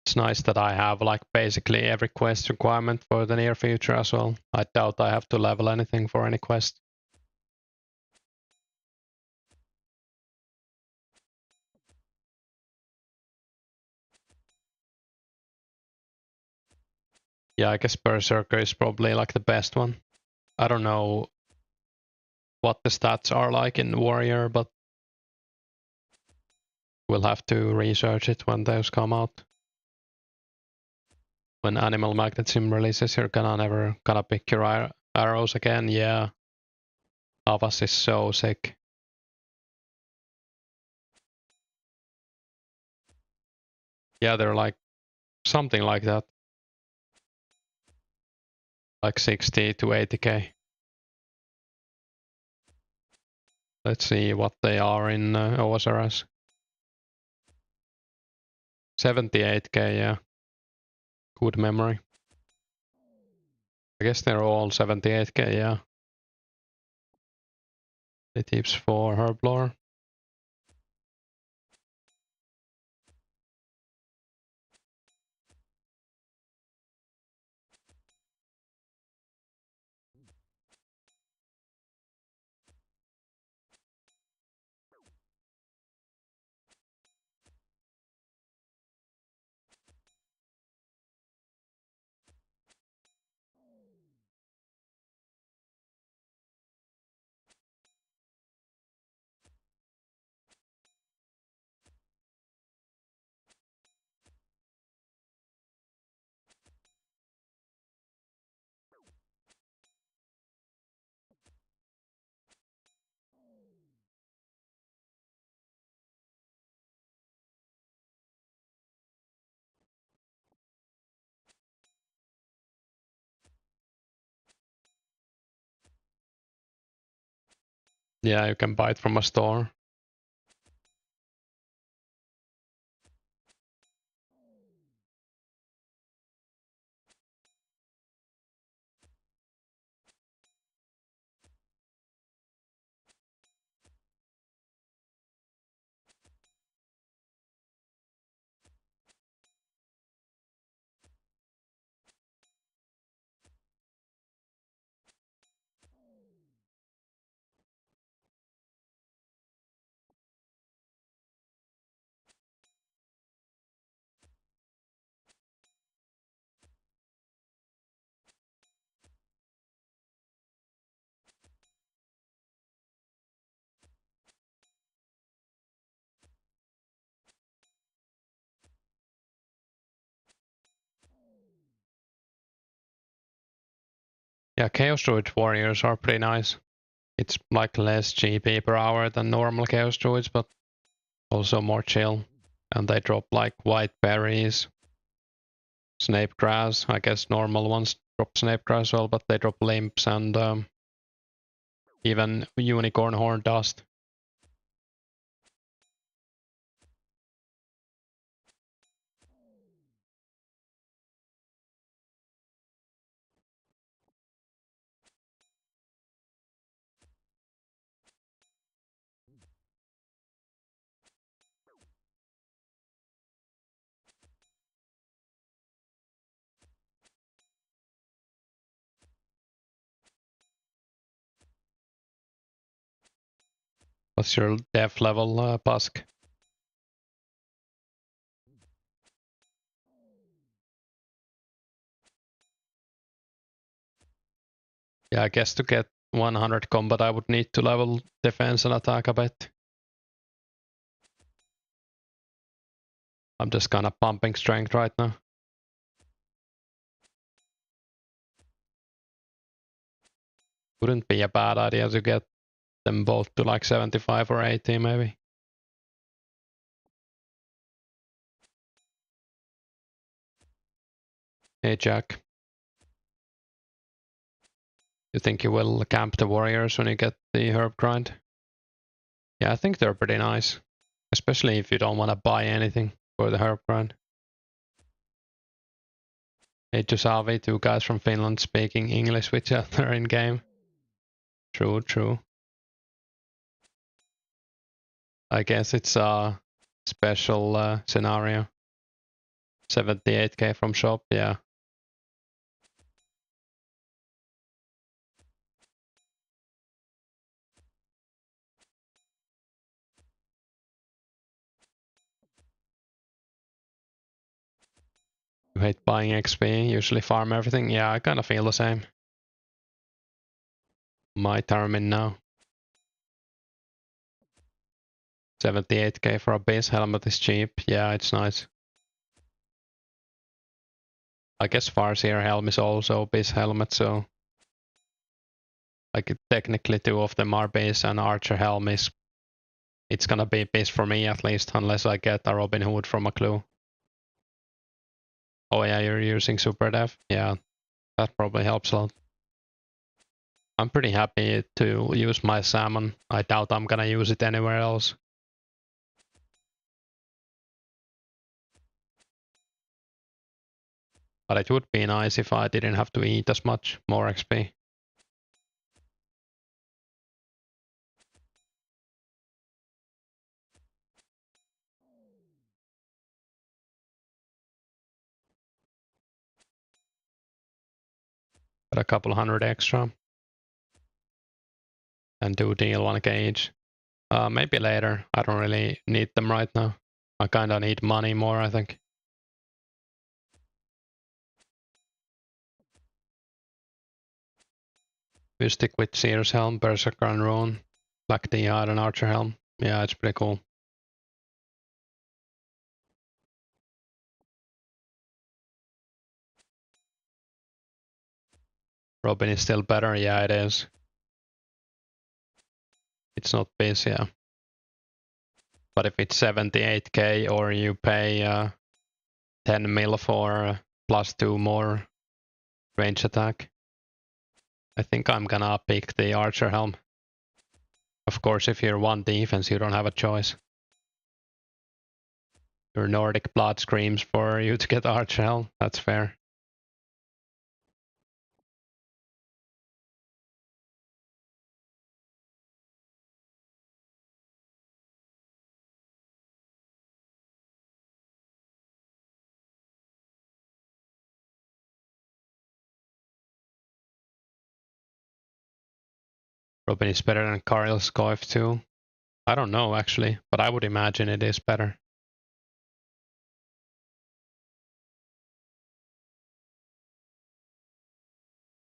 It's nice that I have like basically every quest requirement for the near future as well. I doubt I have to level anything for any quest. Yeah, I guess Berserker is probably like the best one. I don't know what the stats are like in Warrior, but we'll have to research it when those come out. When Animal Magnetism releases, you're never gonna pick your arrows again. Yeah, Avas is so sick. Yeah, they're like something like that, like 60 to 80k. Let's see what they are in OSRS. 78k, yeah. Good memory. I guess they're all 78k, yeah. The tips for Herblore. Yeah, you can buy it from a store. Yeah, Chaos Druid warriors are pretty nice. It's like less GP per hour than normal Chaos Druids, but also more chill. And they drop like white berries, snape grass. I guess normal ones drop snape grass as well, but they drop limps and even unicorn horn dust. What's your dev level, Busk? Yeah, I guess to get 100 combat I would need to level defense and attack a bit. I'm just kind of pumping strength right now. Wouldn't be a bad idea to get them both to like 75 or 80 maybe. Hey Jack. You think you will camp the warriors when you get the herb grind? Yeah, I think they're pretty nice. Especially if you don't want to buy anything for the herb grind. Hey Jusavi, two guys from Finland speaking English with each other in game. True, true. I guess it's a special scenario. 78k from shop, yeah. You hate buying XP, usually farm everything. Yeah, I kind of feel the same. My Tarmin now. 78k for a base helmet is cheap. Yeah, it's nice. I guess Farseer helm is also base helmet, so like technically two of them are base, and Archer helm is, it's gonna be base for me at least, unless I get a Robin Hood from a clue. Oh yeah, you're using super dev? Yeah, that probably helps a lot. I'm pretty happy to use my salmon. I doubt I'm gonna use it anywhere else. But it would be nice if I didn't have to eat as much, more XP. But a couple hundred extra. And do deal one gauge. Maybe later. I don't really need them right now. I kinda need money more, I think. We stick with Seer's helm, Berserker and Rune, Black Diad and Archer helm. Yeah, it's pretty cool. Robin is still better, yeah it is. It's not base, yeah. But if it's 78k or you pay 10 mil for +2 more range attack, I think I'm gonna pick the Archer helm. Of course, if you're one defense, you don't have a choice. Your Nordic blood screams for you to get Archhell. That's fair. Robin is better than Karel's Goif too. I don't know actually, but I would imagine it is better.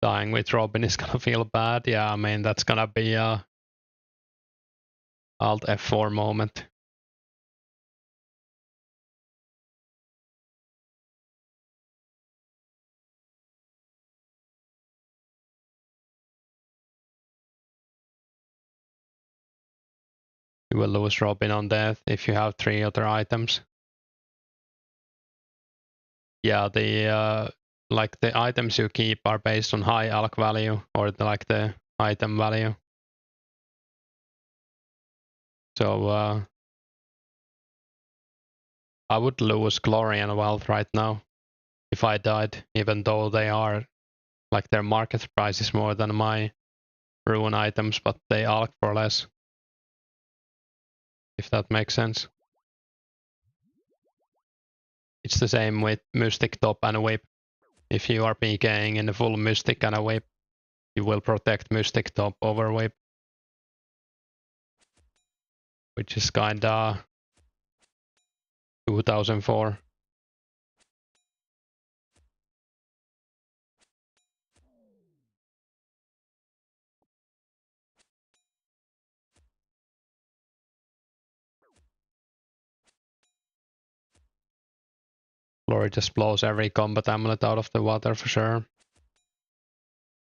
Dying with Robin is gonna feel bad. Yeah, I mean that's gonna be a Alt F4 moment. You will lose Robin on death if you have 3 other items. Yeah, the like the items you keep are based on high alc value or like the item value. So I would lose glory and wealth right now if I died, even though they are like their market price is more than my rune items, but they alc for less. If that makes sense. It's the same with Mystic Top and Whip. If you are PKing in the full Mystic and a Whip, you will protect Mystic Top over Whip. Which is kinda 2004. Glory just blows every combat amulet out of the water for sure.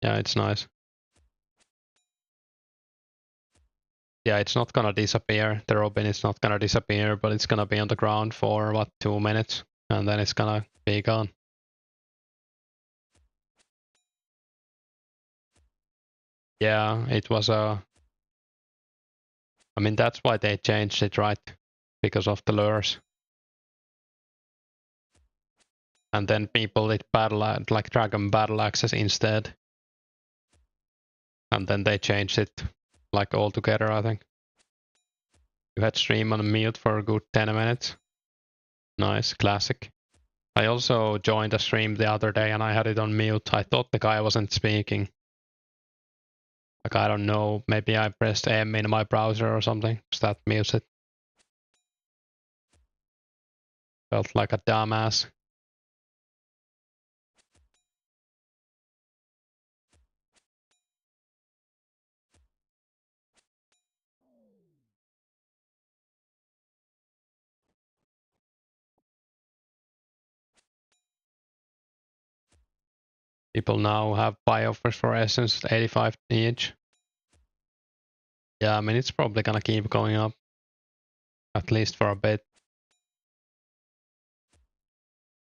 Yeah, it's nice. Yeah, it's not gonna disappear. The Robin is not gonna disappear, but it's gonna be on the ground for what, 2 minutes, and then it's gonna be gone. Yeah, it was a. I mean, that's why they changed it, right? Because of the lures. And then people did battle like Dragon Battle Axes instead. And then they changed it like altogether, I think. You had stream on mute for a good 10 minutes. Nice, classic. I also joined a stream the other day and I had it on mute. I thought the guy wasn't speaking. Like, I don't know, maybe I pressed M in my browser or something, so that mutes it. Felt like a dumbass. People now have buy offers for Essence at 85 each. Yeah, I mean, it's probably gonna keep going up. At least for a bit.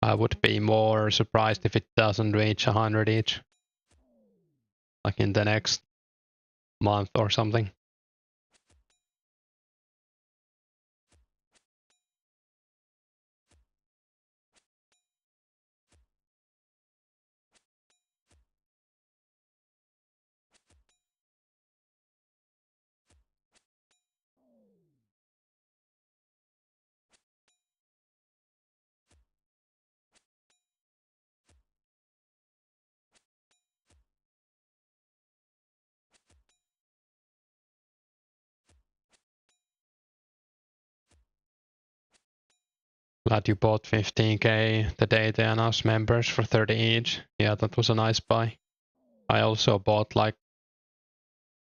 I would be more surprised if it doesn't reach 100 each. Like in the next month or something. Glad you bought 15k the day they announced members for 30 each. Yeah, that was a nice buy. I also bought like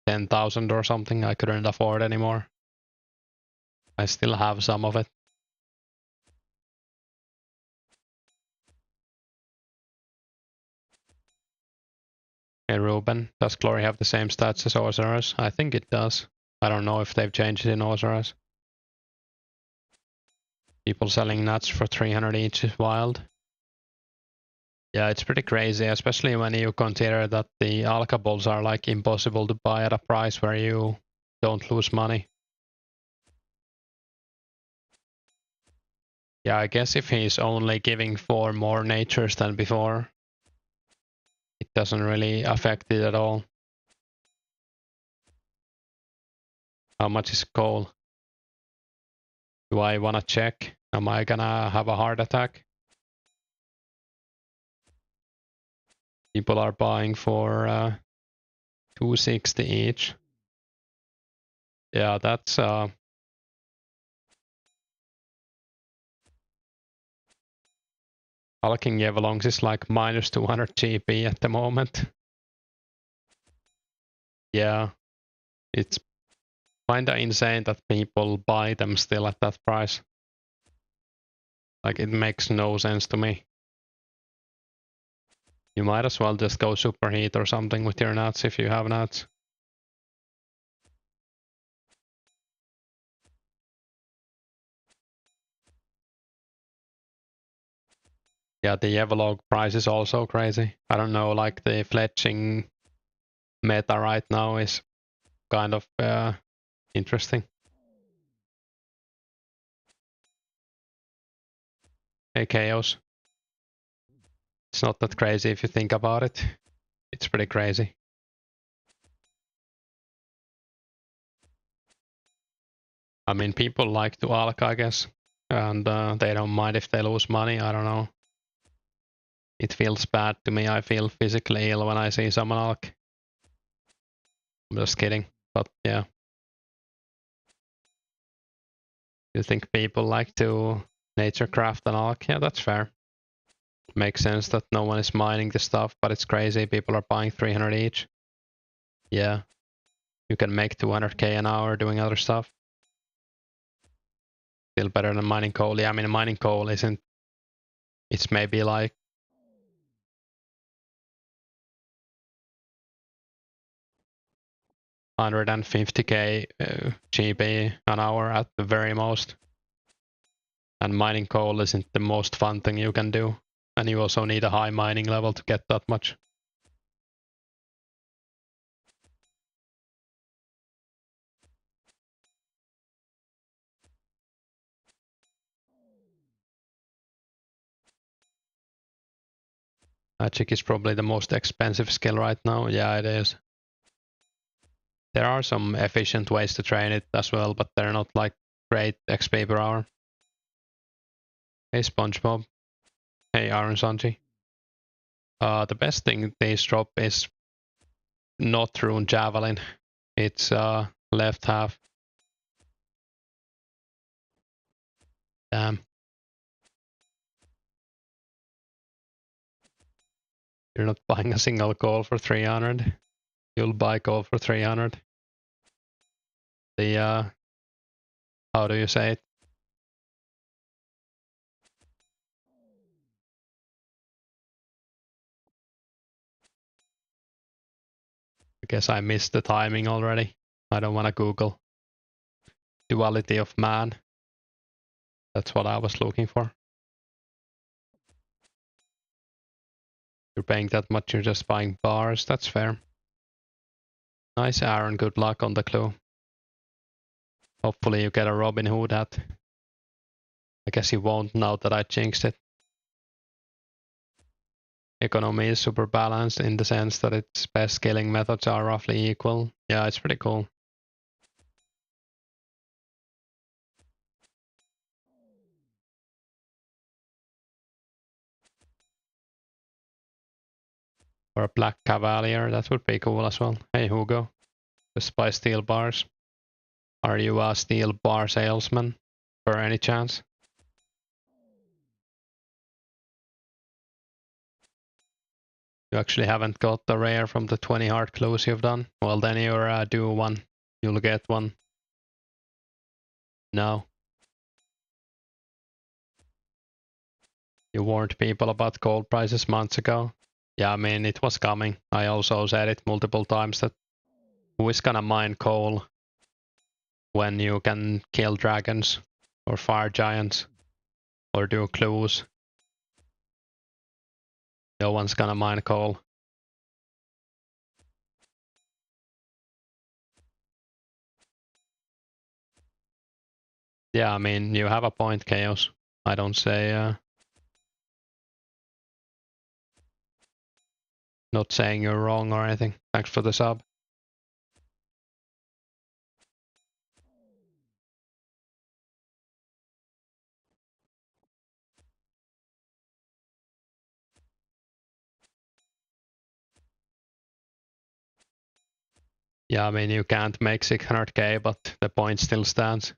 10,000 or something. I couldn't afford anymore. I still have some of it. Hey Ruben, does Glory have the same stats as Osiris? I think it does. I don't know if they've changed it in Osiris. People selling nuts for 300 each is wild. Yeah, it's pretty crazy, especially when you consider that the alkables are like impossible to buy at a price where you don't lose money. Yeah, I guess if he's only giving 4 more natures than before, it doesn't really affect it at all. How much is coal? Do I wanna check? Am I gonna have a heart attack? People are buying for 260 each. Yeah, that's Hulking Yevolongs is like minus 200 GP at the moment. Yeah, it's kinda insane that people buy them still at that price. Like, it makes no sense to me. You might as well just go superheat or something with your nuts if you have nuts. Yeah, the Evolog price is also crazy. I don't know, like the fletching meta right now is kind of interesting. Hey, Chaos. It's not that crazy if you think about it. It's pretty crazy. I mean, people like to alk, I guess, and they don't mind if they lose money. I don't know. It feels bad to me. I feel physically ill when I see someone alk. I'm just kidding, but yeah. You think people like to nature craft and alk? Yeah, that's fair. Makes sense that no one is mining the stuff, but it's crazy. People are buying 300 each. Yeah, you can make 200k an hour doing other stuff. Still better than mining coal. Yeah, I mean, mining coal isn't. It's maybe like 150k GB an hour at the very most. And mining coal isn't the most fun thing you can do. And you also need a high mining level to get that much. Magic is probably the most expensive skill right now. Yeah, it is. There are some efficient ways to train it as well, but they're not like great XP per hour. Hey SpongeBob. Hey Iron Sanji. The best thing these drop is not Rune Javelin. It's left half. Damn. You're not buying a single goal for 300. You'll buy gold for 300. The how do you say it? I guess I missed the timing already. I don't want to Google. Duality of man. That's what I was looking for. You're paying that much, you're just buying bars. That's fair. Nice, Aaron. Good luck on the clue. Hopefully you get a Robin Hood hat. I guess you won't now that I jinxed it. Economy is super balanced in the sense that its best scaling methods are roughly equal. Yeah, it's pretty cool. Or a Black Cavalier, that would be cool as well. Hey Hugo, just buy steel bars. Are you a steel bar salesman, for any chance? You actually haven't got the rare from the 20 hard clues you've done? Well, then you're due one. You'll get one. No. You warned people about gold prices months ago. Yeah, I mean, it was coming. I also said it multiple times that who is gonna mine coal when you can kill dragons or fire giants or do clues? No one's gonna mine coal. Yeah, I mean, you have a point, Chaos. I don't say... not saying you're wrong or anything. Thanks for the sub. Yeah, I mean, you can't make 600k, but the point still stands.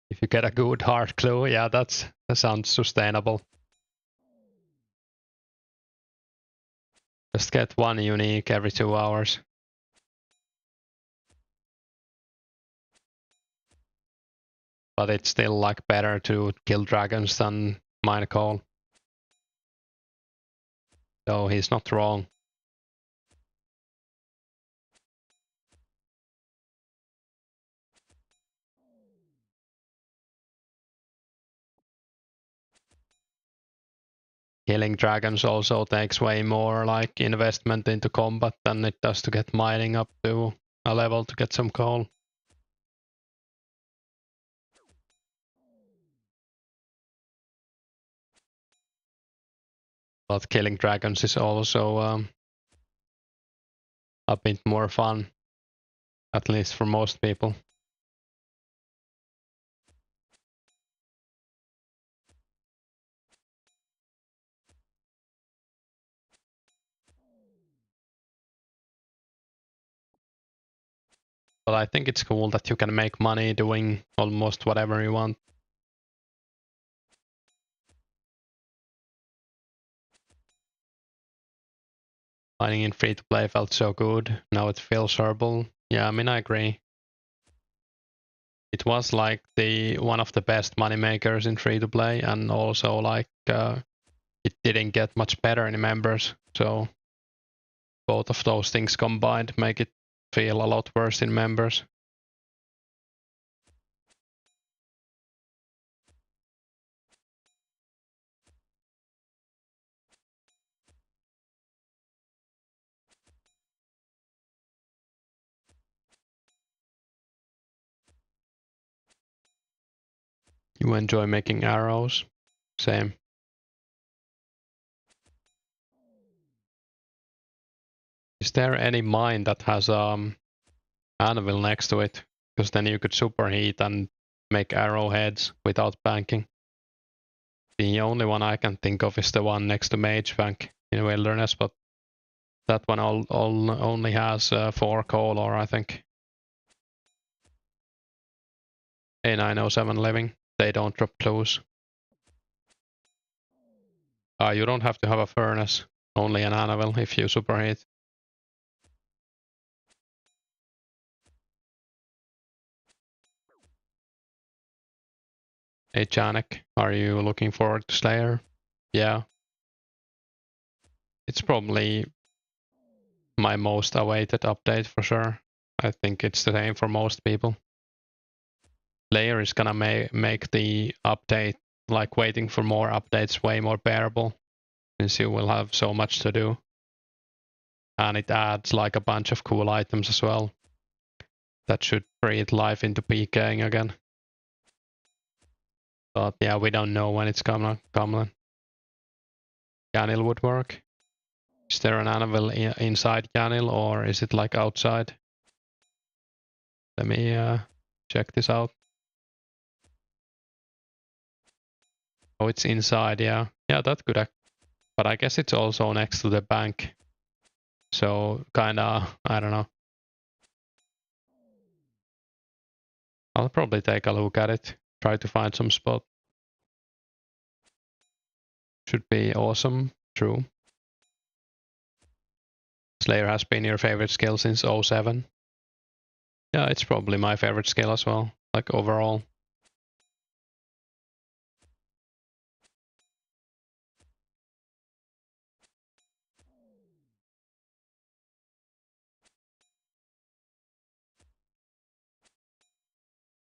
If you get a good hard clue, yeah, that sounds sustainable. Just get one unique every 2 hours. But it's still like better to kill dragons than mine coal. So he's not wrong. Killing dragons also takes way more like investment into combat than it does to get mining up to a level to get some coal. But killing dragons is also a bit more fun, at least for most people. But I think it's cool that you can make money doing almost whatever you want. Mining in free-to-play felt so good, now it feels horrible. Yeah, I mean, I agree. It was like one of the best money makers in free-to-play, and also like it didn't get much better in members, so both of those things combined make it feel a lot worse in members. You enjoy making arrows? Same. Is there any mine that has anvil next to it? Because then you could superheat and make arrowheads without banking. The only one I can think of is the one next to Mage Bank in Wilderness, but that one only has 4 coal ore, I think. A907 living, they don't drop clues. You don't have to have a furnace, only an anvil if you superheat. Hey Janek, are you looking forward to Slayer? Yeah. It's probably my most awaited update for sure. I think it's the same for most people. Slayer is gonna make the update, like waiting for more updates, way more bearable, since you will have so much to do. And it adds like a bunch of cool items as well. That should breathe life into PKing again. But yeah, we don't know when it's gonna come. Ganil would work. Is there an anvil inside Ganil or is it like outside? Let me check this out. Oh, it's inside, yeah. Yeah, that could act. But I guess it's also next to the bank. So kinda, I don't know. I'll probably take a look at it. Try to find some spot. Should be awesome. True. Slayer has been your favorite skill since 07. Yeah, it's probably my favorite skill as well, like overall.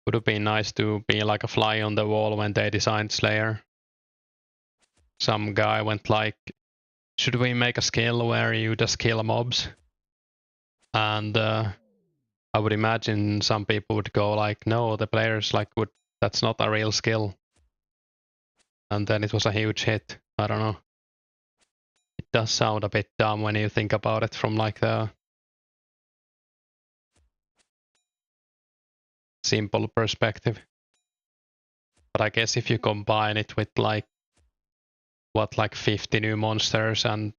Would have been nice to be like a fly on the wall when they designed Slayer. Some guy went like, should we make a skill where you just kill mobs? And I would imagine some people would go like, no, the players like would, that's not a real skill. And then it was a huge hit. I don't know. It does sound a bit dumb when you think about it from like the simple perspective. But I guess if you combine it with like what, like 50 new monsters and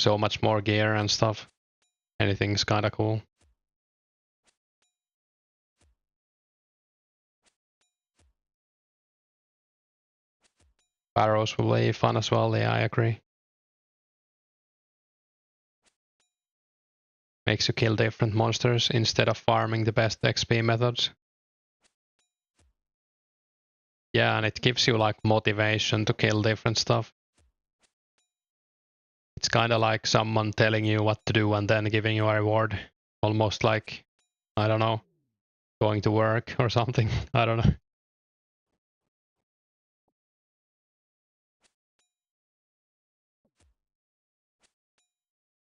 so much more gear and stuff, anything's kind of cool. Barrows will be fun as well, yeah, I agree. Makes you kill different monsters instead of farming the best XP methods. Yeah, and it gives you like motivation to kill different stuff. It's kind of like someone telling you what to do and then giving you a reward. Almost like, I don't know, going to work or something. I don't know.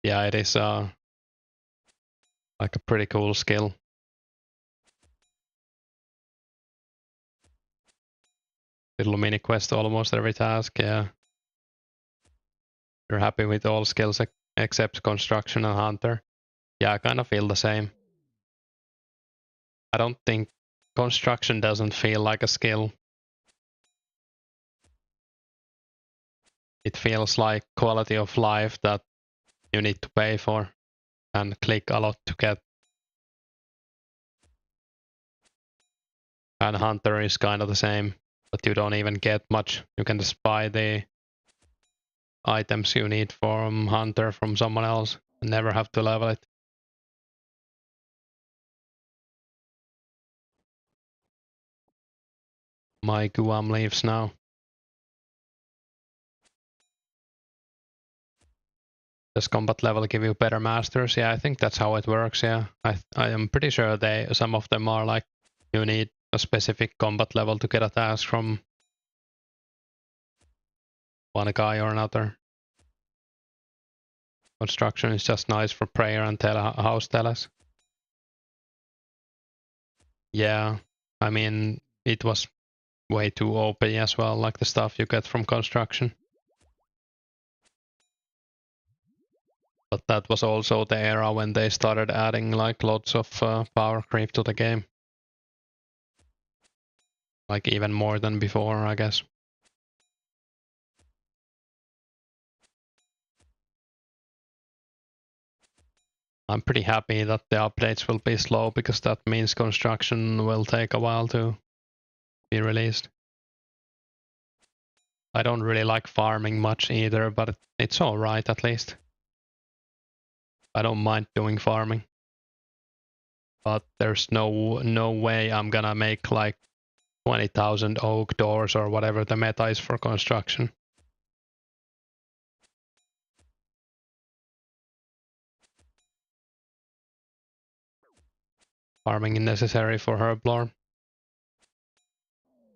Yeah, it is like a pretty cool skill. Little mini quest almost every task, yeah. You're happy with all skills except construction and hunter. Yeah, I kind of feel the same. I don't think construction doesn't feel like a skill. It feels like quality of life that you need to pay for and click a lot to get. And hunter is kind of the same, but you don't even get much. You can just buy the items you need from hunter from someone else and never have to level it. My Guam leaves now. Does combat level give you better masters? Yeah, I think that's how it works. Yeah, I am pretty sure some of them are like you need a specific combat level to get a task from one guy or another. Construction is just nice for prayer and house tellers. Yeah, I mean it was way too OP as well, like the stuff you get from construction. But that was also the era when they started adding like lots of power creep to the game. Like even more than before, I guess. I'm pretty happy that the updates will be slow because that means construction will take a while to be released. I don't really like farming much either, but it's alright at least. I don't mind doing farming. But there's no way I'm gonna make like 20,000 oak doors or whatever the meta is for construction. Farming is necessary for herblore.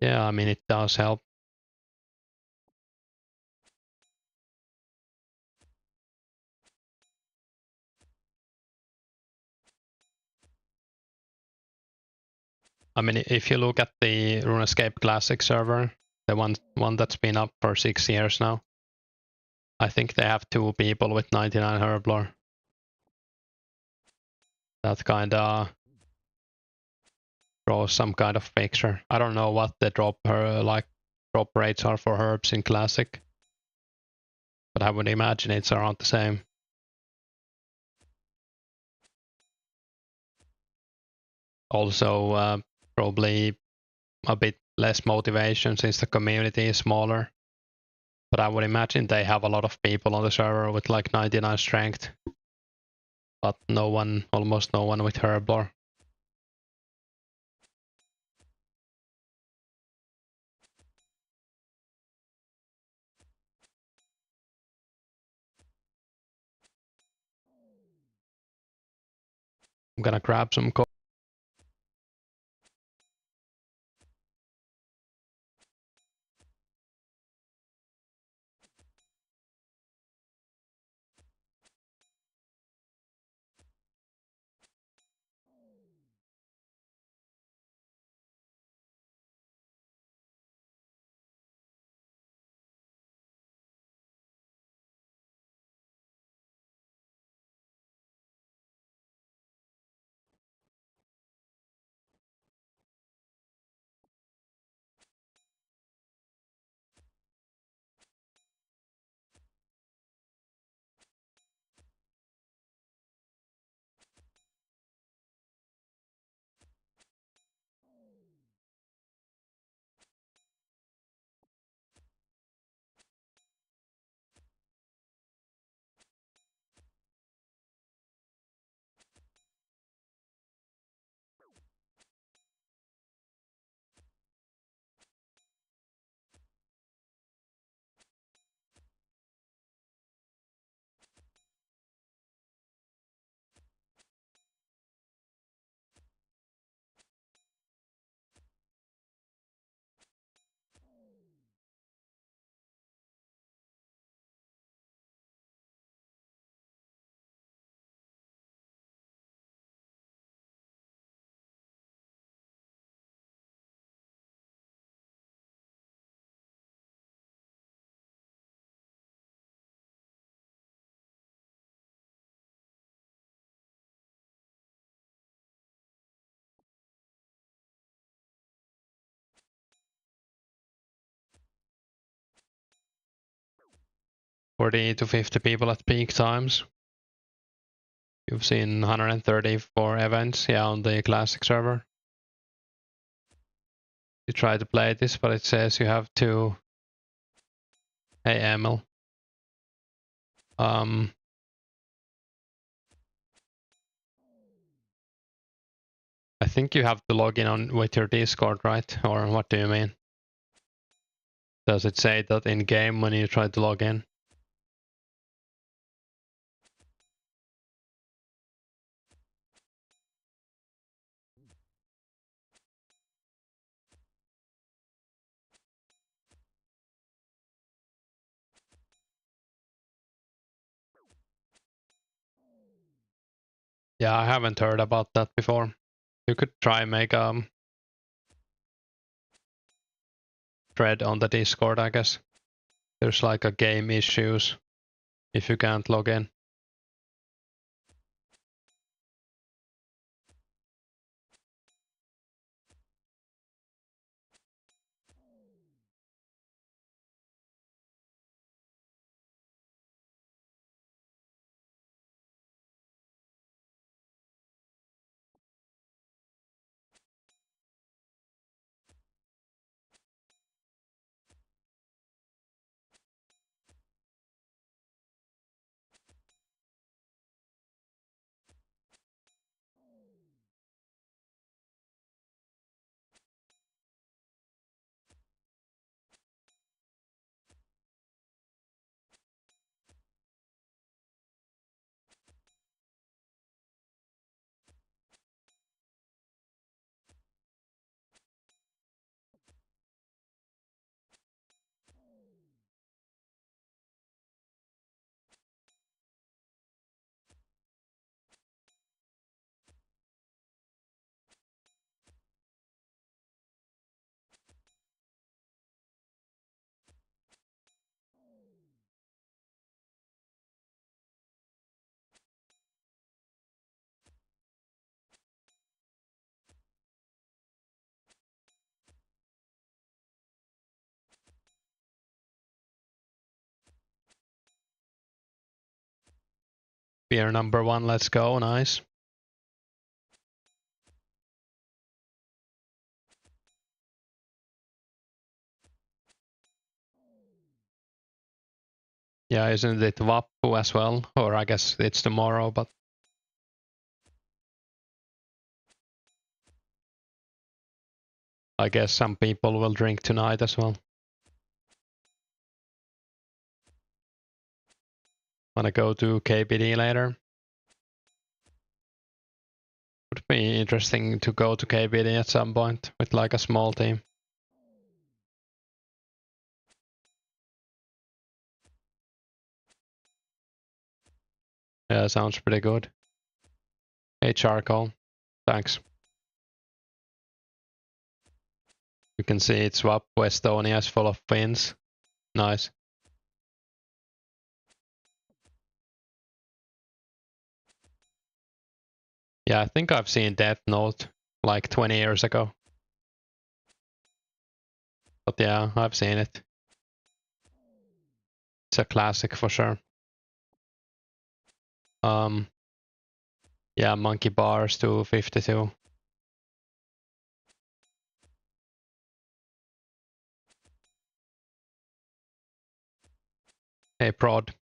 Yeah, I mean it does help. I mean if you look at the Runescape Classic server, the one that's been up for 6 years now, I think they have 2 people with 99 herblore. That kinda draws some kind of picture. I don't know what the drop rates are for herbs in Classic, but I would imagine it's around the same. Also, probably a bit less motivation since the community is smaller. But I would imagine they have a lot of people on the server with like 99 strength, but almost no one with herblore. I'm gonna grab some 40 to 50 people at peak times. You've seen 134 events, yeah, on the classic server. You try to play this, but it says you have to. Hey, Emil. I think you have to log in on with your Discord, right? Or what do you mean? Does it say that in game when you try to log in? Yeah, I haven't heard about that before. You could try make a thread on the Discord, I guess. There's like a game issues if you can't log in. Beer number 1, let's go, nice. Yeah, isn't it Vappu as well? Or I guess it's tomorrow, but I guess some people will drink tonight as well. Wanna go to KBD later? Would be interesting to go to KBD at some point with like a small team. Yeah, sounds pretty good. Hey, Charcoal. Thanks. You can see it's Vappu Estonia is full of Finns. Nice. Yeah, I think I've seen Death Note like 20 years ago. But yeah, I've seen it. It's a classic for sure. Yeah, Monkey Bars 252. Hey, Prod.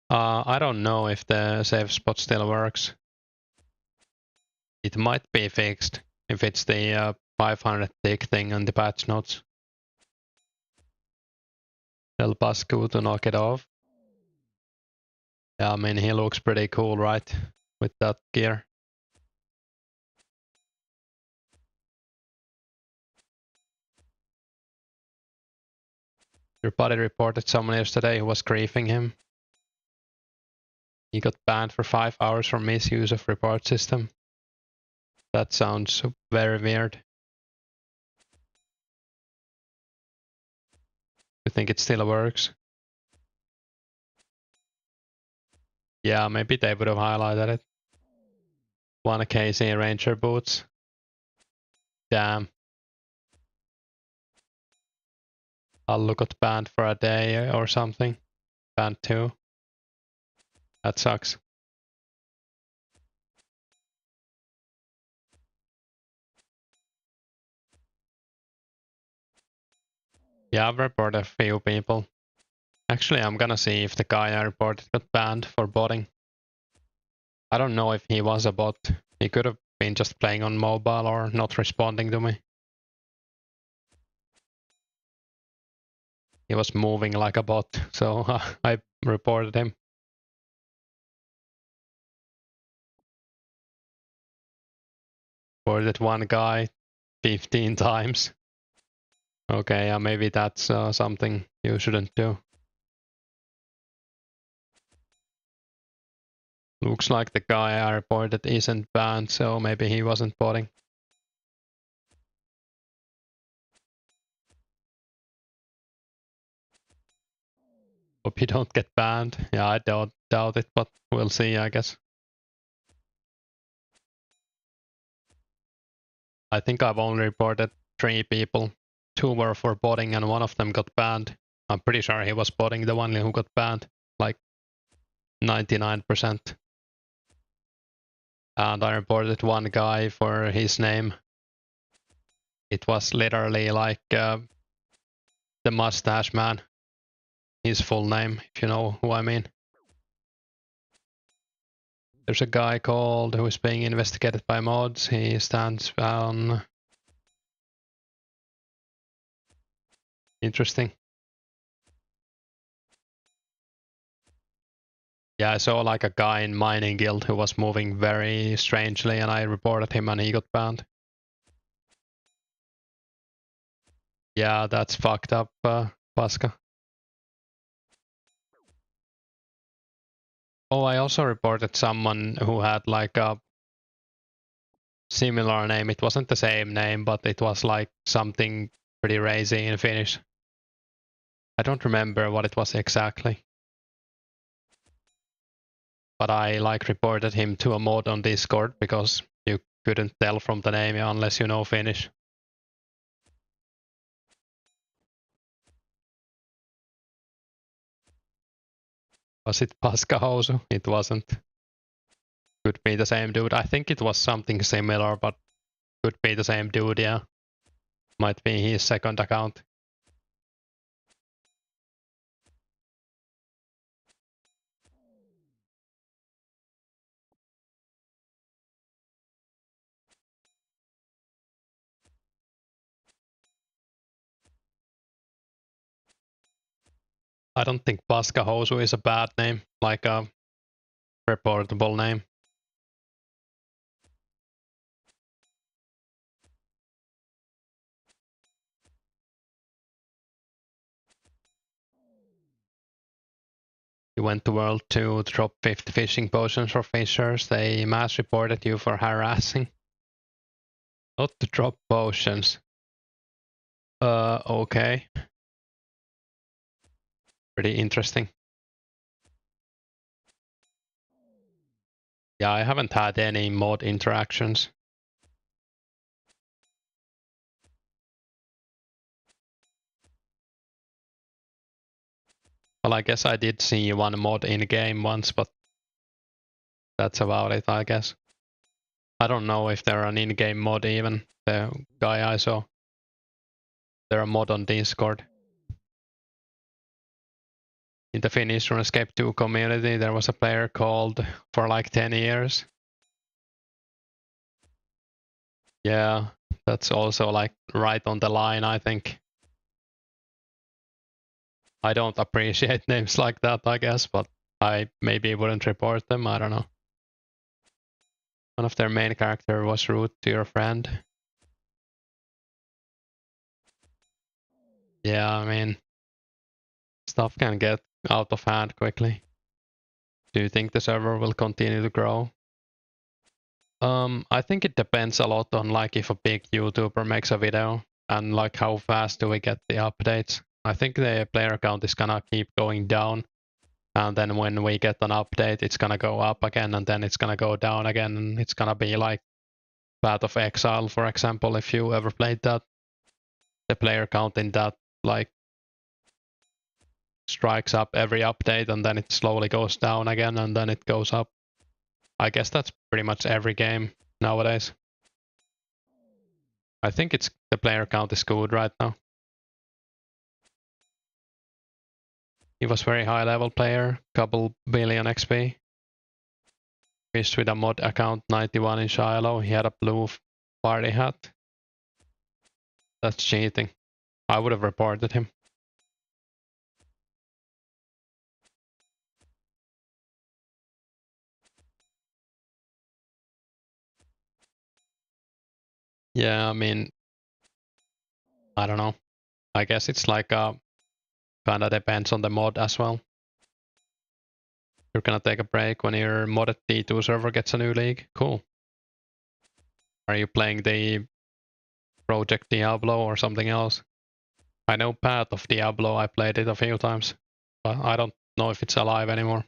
I don't know if the save spot still works. It might be fixed if it's the 500 tick thing on the patch notes. Tell Pascu to knock it off. Yeah, I mean, he looks pretty cool, right? With that gear. Your buddy reported someone yesterday who was griefing him. He got banned for 5 hours for misuse of report system. That sounds very weird. You think it still works? Yeah, maybe they would have highlighted it. 1 KC Ranger boots. Damn. Allu got banned for a day or something. Banned too. That sucks. Yeah, I've reported a few people. Actually, I'm gonna see if the guy I reported got banned for botting. I don't know if he was a bot. He could have been just playing on mobile or not responding to me. He was moving like a bot, so I reported him. Reported one guy 15 times. Okay, yeah, maybe that's something you shouldn't do. Looks like the guy I reported isn't banned, so maybe he wasn't botting. Hope you don't get banned. Yeah, I doubt it, but we'll see, I guess. I think I've only reported 3 people. 2 were for botting and one of them got banned. I'm pretty sure he was botting, the one who got banned. Like 99%. And I reported one guy for his name. It was literally like the mustache man. His full name, if you know who I mean. There's a guy called who is being investigated by mods. He stands on... Interesting. Yeah, I saw like a guy in mining guild who was moving very strangely and I reported him and he got banned. Yeah, that's fucked up, Pasca. Oh, I also reported someone who had like a similar name. It wasn't the same name, but it was like something pretty crazy in Finnish. I don't remember what it was exactly. But I like reported him to a mod on Discord because you couldn't tell from the name unless you know Finnish. Was it Paskahousu? It wasn't. Could be the same dude. I think it was something similar, but could be the same dude, yeah. Might be his second account. I don't think Paskahousu is a bad name, like a reportable name. You went to World 2 to drop 50 fishing potions for fishers. They mass reported you for harassing. Not to drop potions. Okay. Pretty interesting. Yeah, I haven't had any mod interactions. Well, I guess I did see one mod in game once, but that's about it, I guess. I don't know if they're an in-game mod even, the guy I saw. They're a mod on Discord. In the Finnish Runescape 2 community, there was a player called for like 10 years. Yeah, that's also like right on the line, I think. I don't appreciate names like that, I guess, but I maybe wouldn't report them, I don't know. One of their main character was rude to your friend. Yeah, I mean, stuff can get out of hand quickly. Do you think the server will continue to grow? I think it depends a lot on like if a big YouTuber makes a video and like how fast do we get the updates. I think the player count is gonna keep going down, and then when we get an update it's gonna go up again, and then it's gonna go down again, and it's gonna be like Path of Exile, for example, if you ever played that. The player count in that like strikes up every update and then it slowly goes down again and then it goes up. I guess that's pretty much every game nowadays. I think it's the player count is good right now. He was very high level player, couple billion XP. Fished with a mod account 91 in Shiloh. He had a blue party hat. That's cheating. I would have reported him. Yeah, I mean, I don't know. I guess it's like kinda depends on the mod as well. You're gonna take a break when your modded D2 server gets a new league? Cool. Are you playing the Project Diablo or something else? I know Path of Diablo, I played it a few times, but I don't know if it's alive anymore.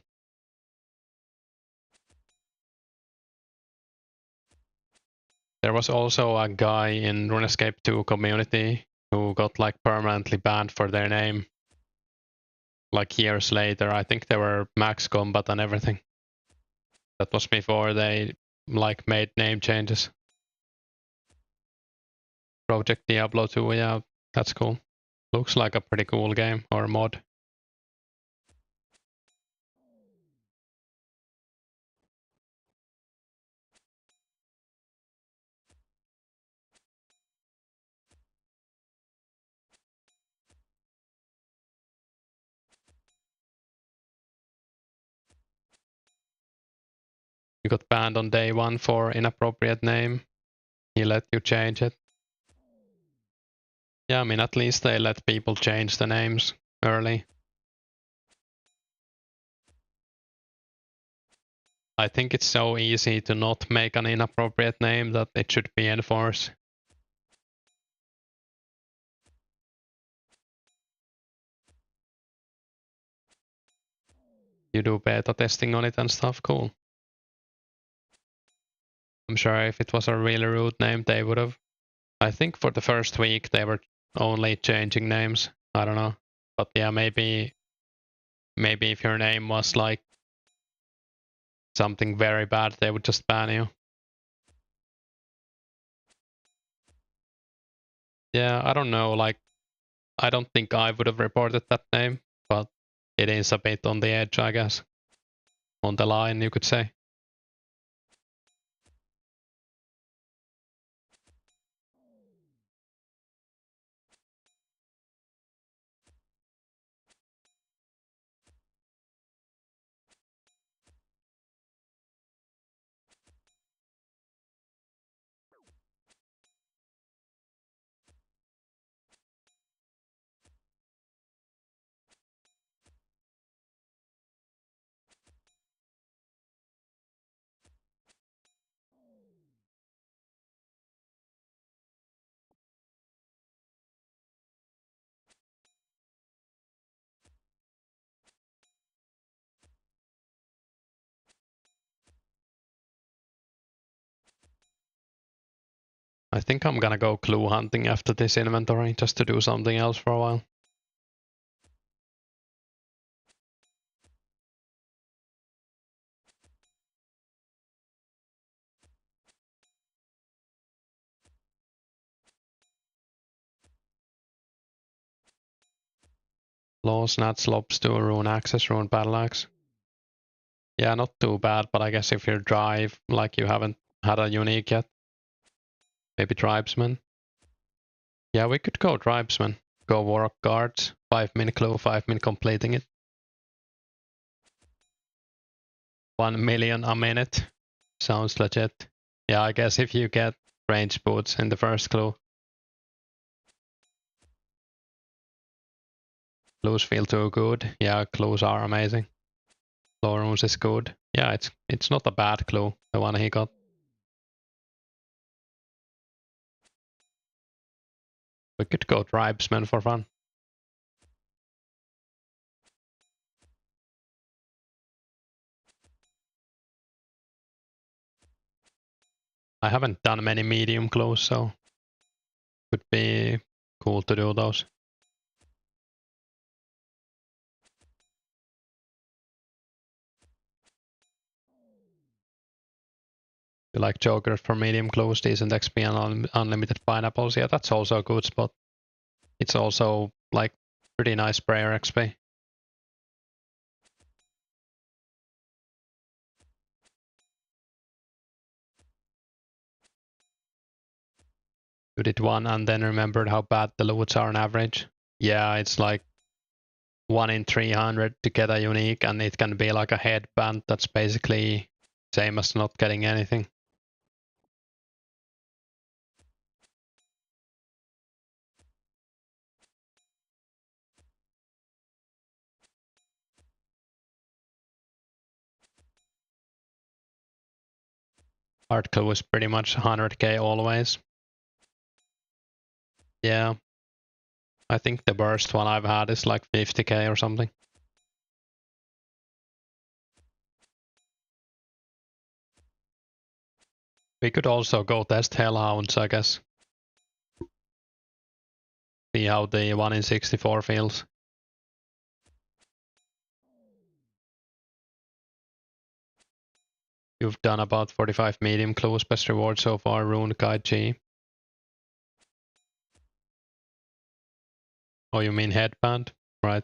There was also a guy in Runescape 2 community who got like permanently banned for their name. Like years later, I think they were max combat and everything. That was before they like made name changes. Project Diablo 2, yeah, that's cool. Looks like a pretty cool game or mod. You got banned on day 1 for inappropriate name. He let you change it. Yeah, I mean, at least they let people change the names early. I think it's so easy to not make an inappropriate name that it should be enforced. You do beta testing on it and stuff, cool. I'm sure if it was a really rude name, they would have. I think for the first week they were only changing names. I don't know. But yeah, maybe if your name was like something very bad, they would just ban you. Yeah, I don't know, like, I don't think I would have reported that name, but it is a bit on the edge, I guess. On the line, you could say. I think I'm gonna go clue hunting after this inventory, just to do something else for a while. Law, Snatch, Lobster, Rune Access, Rune Battle Axe. Yeah, not too bad, but I guess if you drive, like you haven't had a unique yet. Maybe Tribesman. Yeah, we could go Tribesman. Go Warlock Guards, 5-min clue, 5-min completing it. 1 million a minute. Sounds legit. Yeah, I guess if you get range boots in the first clue. Clues feel too good. Yeah, clues are amazing. Lawrence is good. Yeah, it's not a bad clue, the one he got. We could go Tribesman for fun. I haven't done many medium clues, so could be cool to do those. You like Joker for medium clues, decent XP and unlimited pineapples. Yeah, that's also a good spot. It's also like pretty nice prayer XP. You did one and then remembered how bad the loots are on average. Yeah, it's like 1 in 300 to get a unique, and it can be like a headband that's basically same as not getting anything. Hard clue is pretty much 100k always. Yeah. I think the worst one I've had is like 50k or something. We could also go test Hellhounds, I guess. See how the 1 in 64 feels. You've done about 45 medium clues, best reward so far, Rune Guide G. Oh, you mean headband? Right.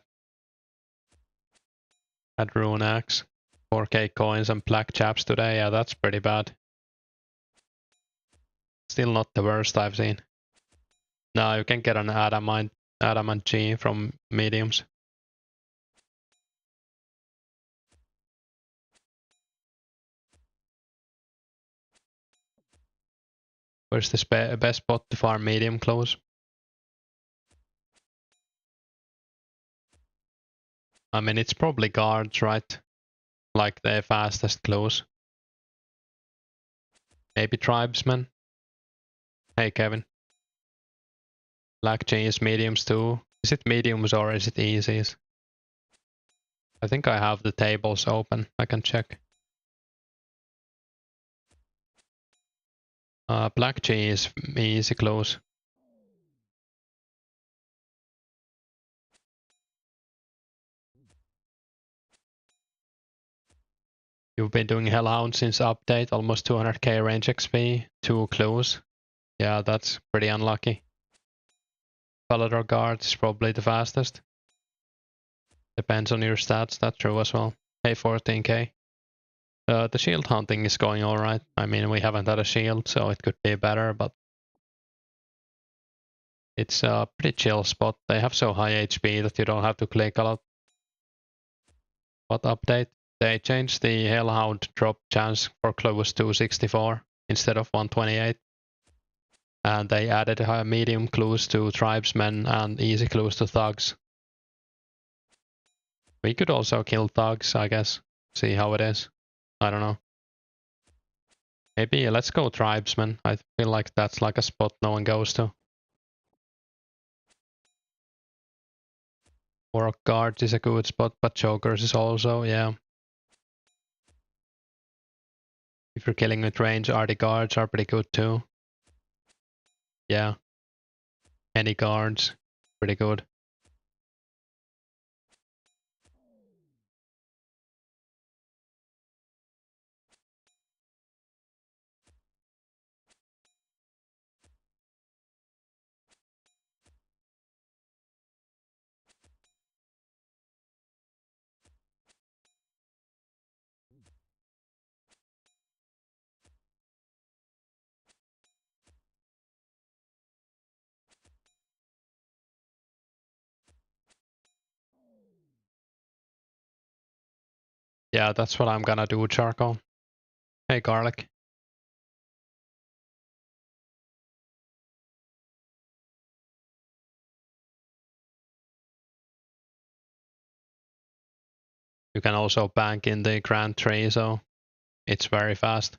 Had Rune Axe. 4k coins and black chaps today, yeah, that's pretty bad. Still not the worst I've seen. No, you can get an adamant G from mediums. Where's the best spot to farm medium clues? I mean, it's probably guards, right? Like the fastest clues. Maybe tribesmen. Hey, Kevin. Black G is mediums too. Is it mediums or is it easies? I think I have the tables open. I can check. Black G is easy clues. You've been doing Hellhound since update, almost 200k range XP, 2 clues. Yeah, that's pretty unlucky. Palador Guard is probably the fastest. Depends on your stats, that's true as well. Hey, 14k. The shield hunting is going alright. I mean, we haven't had a shield, so it could be better, but it's a pretty chill spot. They have so high HP that you don't have to click a lot. What update? They changed the Hellhound drop chance for clues to 64 instead of 128. And they added medium clues to tribesmen and easy clues to thugs. We could also kill thugs, I guess. See how it is. I don't know. Maybe let's go tribesmen. I feel like that's like a spot no one goes to. Warlock Guards is a good spot, but Jokers is also, yeah. If you're killing with range, RD Guards are pretty good too. Yeah. Any guards, pretty good. Yeah, that's what I'm gonna do, Charcoal. Hey, Garlic. You can also bank in the Grand Tree, so it's very fast.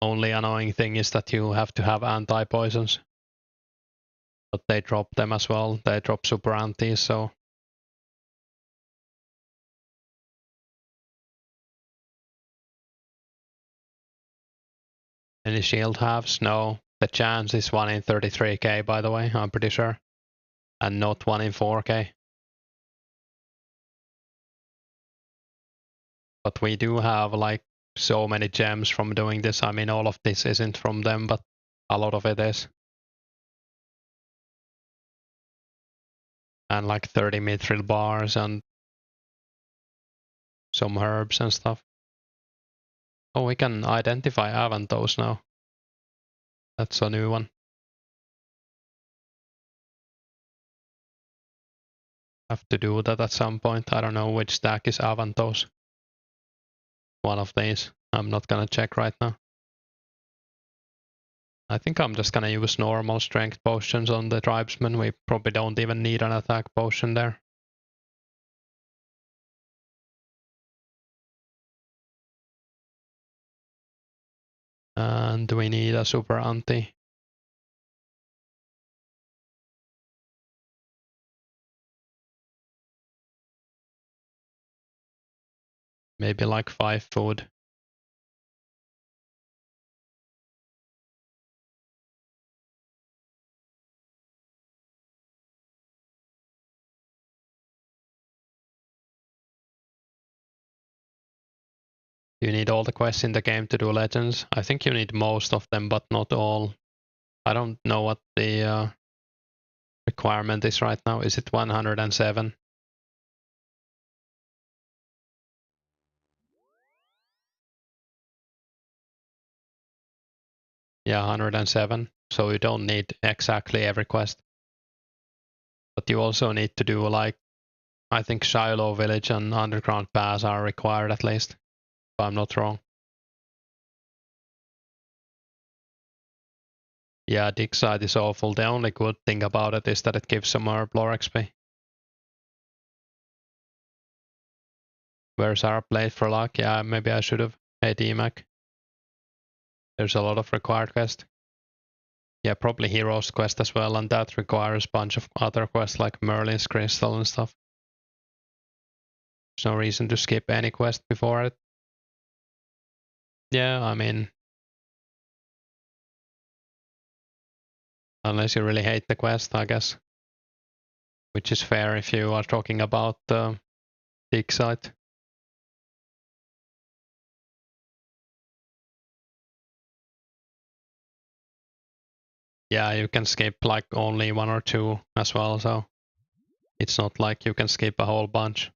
Only annoying thing is that you have to have anti-poisons. But they drop them as well. They drop super antis, so. Any shield halves? No. The chance is 1 in 33k, by the way, I'm pretty sure. And not 1 in 4k. But we do have like so many gems from doing this. I mean, all of this isn't from them, but a lot of it is. And like 30 mithril bars and some herbs and stuff. Oh, we can identify Avantos now. That's a new one. Have to do that at some point. I don't know which stack is Avantos. One of these. I'm not gonna check right now. I think I'm just gonna use normal strength potions on the tribesmen. We probably don't even need an attack potion there. And we need a super anti. Maybe like 5 food. You need all the quests in the game to do legends. I think you need most of them, but not all. I don't know what the requirement is right now. Is it 107? Yeah, 107. So you don't need exactly every quest. But you also need to do like, I think Shiloh Village and Underground Pass are required at least, if I'm not wrong. Yeah, Dig Site is awful. The only good thing about it is that it gives some more lore XP. Where's our plate for luck? Yeah, maybe I should have. Hey, DMAC. There's a lot of required quests. Yeah, probably Heroes quest as well, and that requires a bunch of other quests like Merlin's Crystal and stuff. There's no reason to skip any quest before it. Yeah, I mean, unless you really hate the quest, I guess. Which is fair if you are talking about the Dig Site. Yeah, you can skip like only 1 or 2 as well, so it's not like you can skip a whole bunch.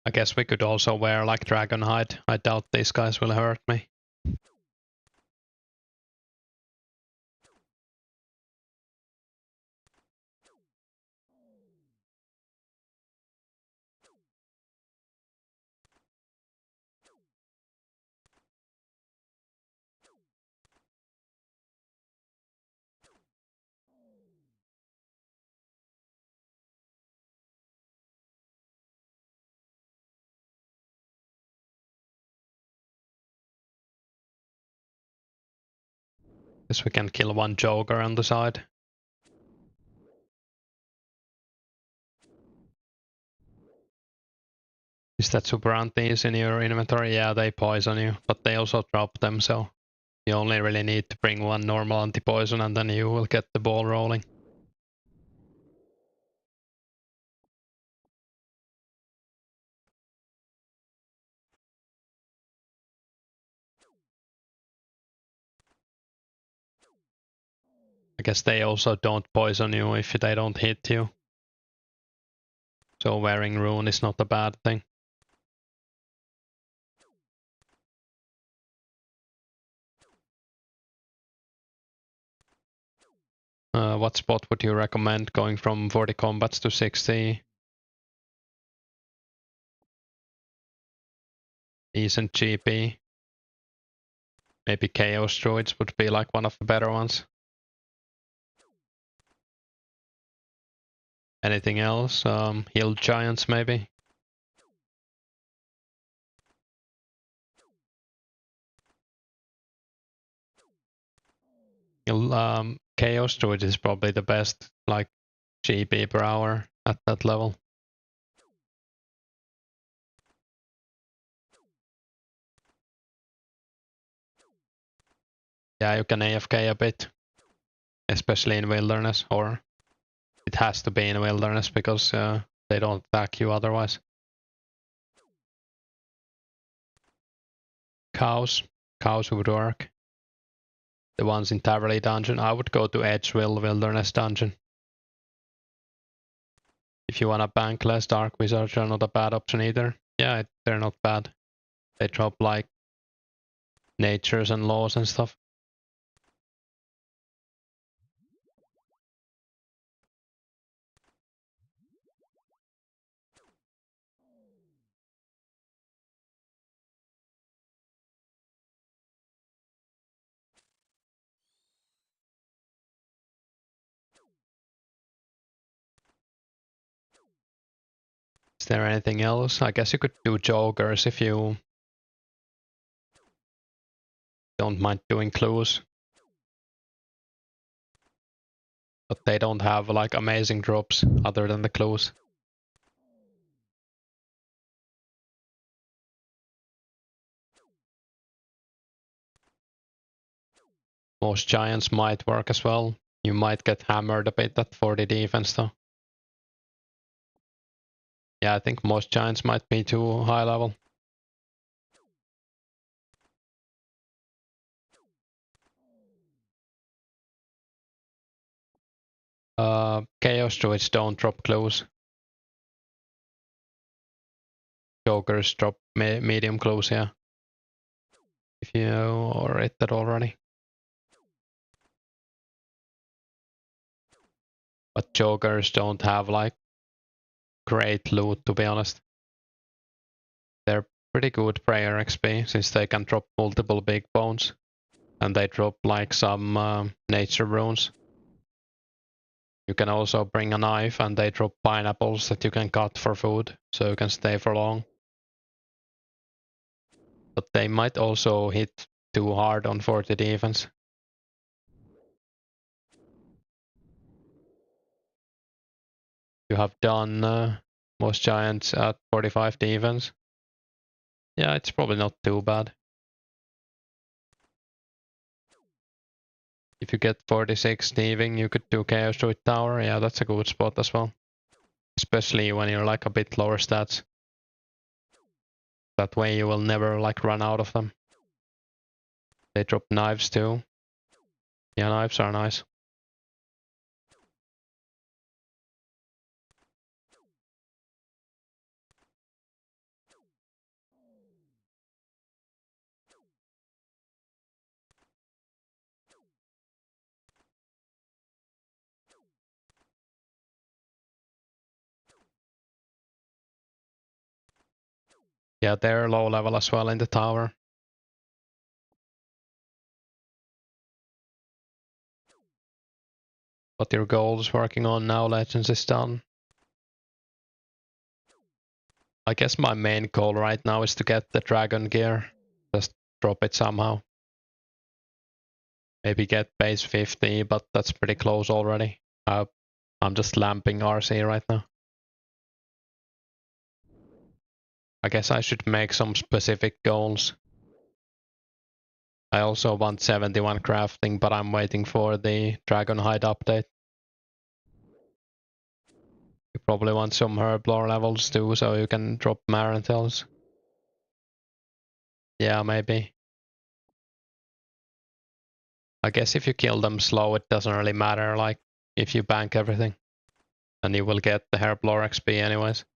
I guess we could also wear like dragon hide. I doubt these guys will hurt me. Guess we can kill one Joker on the side. Is that super antis in your inventory? Yeah, they poison you, but they also drop them, so you only really need to bring one normal anti-poison and then you will get the ball rolling. I guess they also don't poison you if they don't hit you. So wearing rune is not a bad thing. What spot would you recommend going from 40 combats to 60? Decent GP. Maybe Chaos Druids would be like one of the better ones. Anything else? Hill Giants maybe? Chaos Druid is probably the best, like, GP per hour at that level. Yeah, you can AFK a bit, especially in wilderness, or it has to be in wilderness because they don't attack you otherwise. Cows would work. The ones in Taverley dungeon. I would go to Edgeville Wilderness dungeon. If you want a bankless, Dark Wizards are not a bad option either. Yeah, they're not bad. They drop like natures and laws and stuff. Is there anything else? I guess you could do joggers if you don't mind doing clues. But they don't have like amazing drops other than the clues. Most giants might work as well. You might get hammered a bit at 40 defense though. Yeah, I think most giants might be too high level. Chaos Druids don't drop clues. Jokers drop medium clues, yeah. If you read that already. But Jokers don't have like great loot, to be honest. They're pretty good prayer XP since they can drop multiple big bones. And they drop like some nature runes. You can also bring a knife and they drop pineapples that you can cut for food, so you can stay for long. But they might also hit too hard on 40 defense. You have done most giants at 45 defense. Yeah, it's probably not too bad. If you get 46 thieving, you could do Chaos Druid Tower. Yeah, that's a good spot as well. Especially when you're like a bit lower stats. That way you will never like run out of them. They drop knives too. Yeah, knives are nice. Yeah, they're low level as well in the tower. What your goals working on now, Legends is done. I guess my main goal right now is to get the dragon gear. Just drop it somehow. Maybe get base 50, but that's pretty close already. I'm just lamping RC right now. I guess I should make some specific goals. I also want 71 crafting, but I'm waiting for the Dragonhide update. You probably want some herblore levels too, so you can drop Marantels. Yeah, maybe. I guess if you kill them slow, it doesn't really matter, like, if you bank everything. And you will get the herblore XP anyways.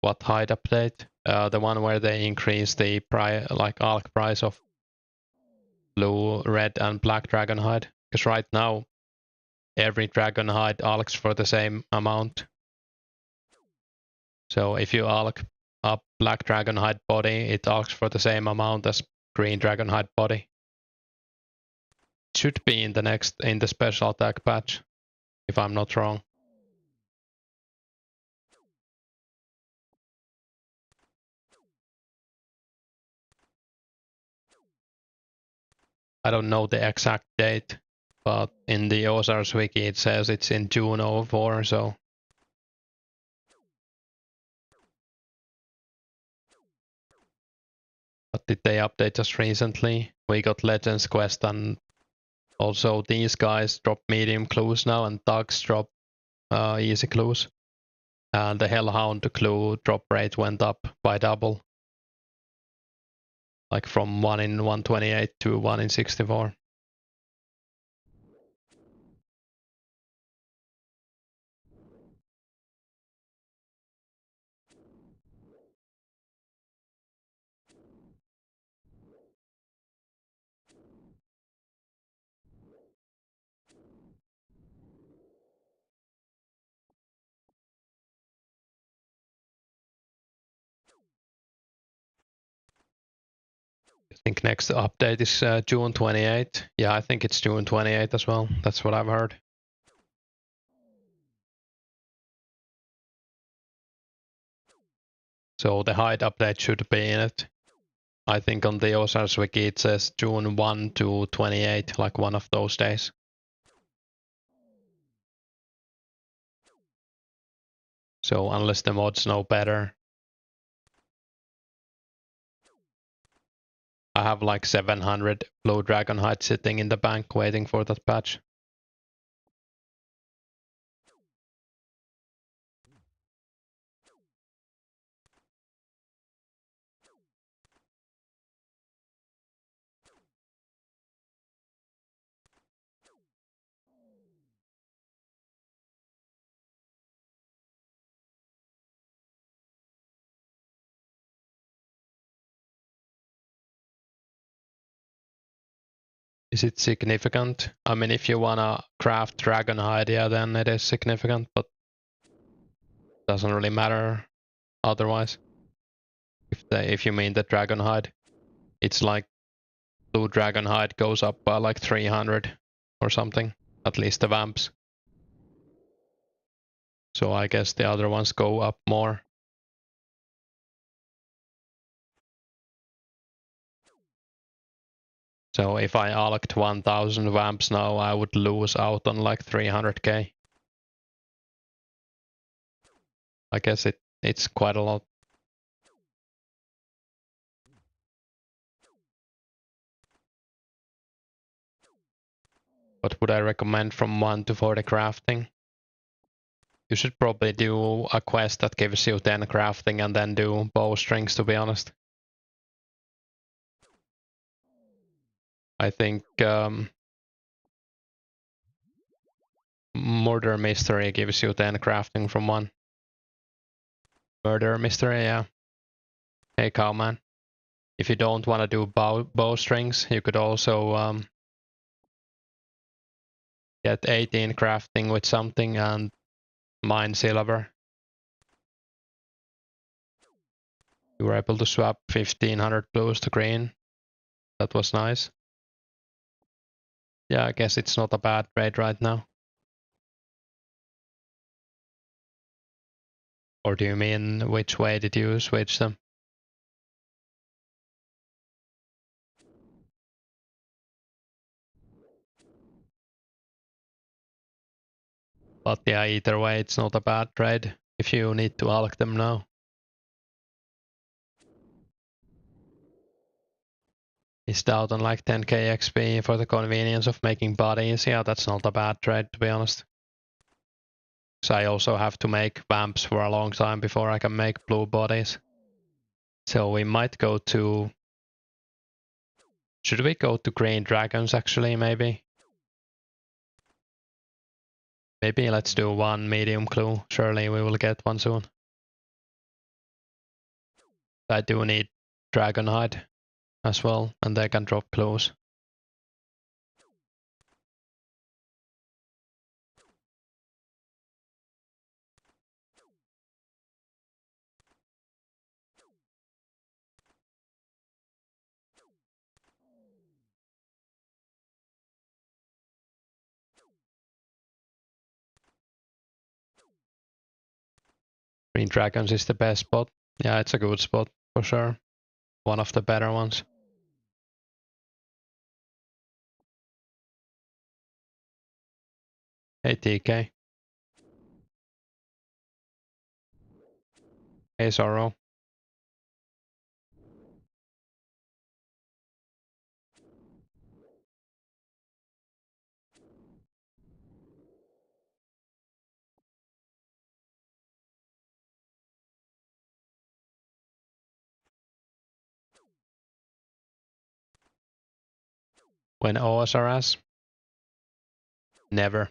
What hide update? The one where they increase the alch price of blue, red, and black Dragonhide. Because right now, every Dragonhide alchs for the same amount. So if you alch a black Dragonhide body, it alchs for the same amount as green Dragonhide body. It should be in the special attack patch, if I'm not wrong. I don't know the exact date, but in the Ozars wiki it says it's in June 04, so. But did they update just recently? We got Legends Quest, and also these guys drop medium clues now, and Thugs drop easy clues. And the Hellhound clue drop rate went up by double. Like from 1 in 128 to 1 in 64. I think next update is June 28. Yeah, I think it's June 28 as well. That's what I've heard. So the hide update should be in it. I think on the Ozars wiki it says June 1 to 28, like one of those days. So unless the mods know better. I have like 700 Blue Dragon hide sitting in the bank waiting for that patch. Is it significant? I mean, if you wanna craft dragon hide, yeah, then it is significant, but doesn't really matter otherwise. If you mean the dragon hide, it's like blue dragon hide goes up by like 300 or something, at least the vamps. So I guess the other ones go up more. So if I alked 1000 vamps now, I would lose out on like 300k. I guess it's quite a lot. What would I recommend from 1 to 40 crafting? You should probably do a quest that gives you 10 crafting and then do bowstrings, to be honest. I think Murder Mystery gives you 10 crafting from 1. Murder Mystery, yeah. Hey, Cowman. If you don't want to do bowstrings, you could also get 18 crafting with something and mine silver. You were able to swap 1500 blues to green. That was nice. Yeah, I guess it's not a bad trade right now. Or do you mean which way did you switch them? But yeah, either way, it's not a bad trade if you need to alk them now. Missed out on like 10k XP for the convenience of making bodies. Yeah, that's not a bad trade, to be honest. So I also have to make vamps for a long time before I can make blue bodies. So we might go to... Should we go to green dragons actually, maybe? Maybe let's do one medium clue. Surely we will get one soon. I do need dragon hide as well, and they can drop clues. Green dragons is the best spot. Yeah, it's a good spot for sure. One of the better ones. Hey TK. Hey Sorrow. When OSRS? Never.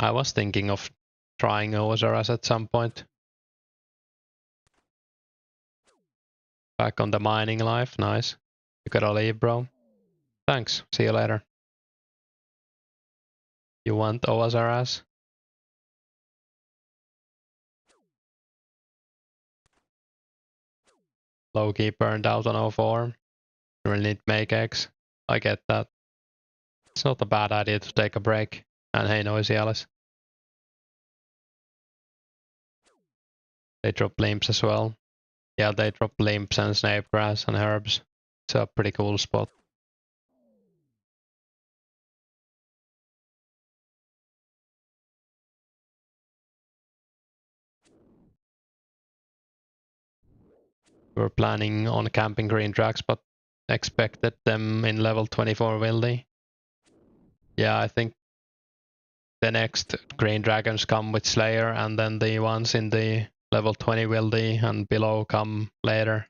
I was thinking of trying OSRS at some point. Back on the mining life, nice. You gotta leave, bro. Thanks, see you later. You want OSRS? Low-key burned out on 04. Really need to make eggs. I get that. It's not a bad idea to take a break. And hey, Noisy Alice. They drop limps as well. Yeah, they drop limps and snape grass and herbs. It's a pretty cool spot. We were planning on camping green tracks, but expected them in level 24 wildy. Yeah, I think the next green dragons come with Slayer, and then the ones in the level 20 wildy and below come later.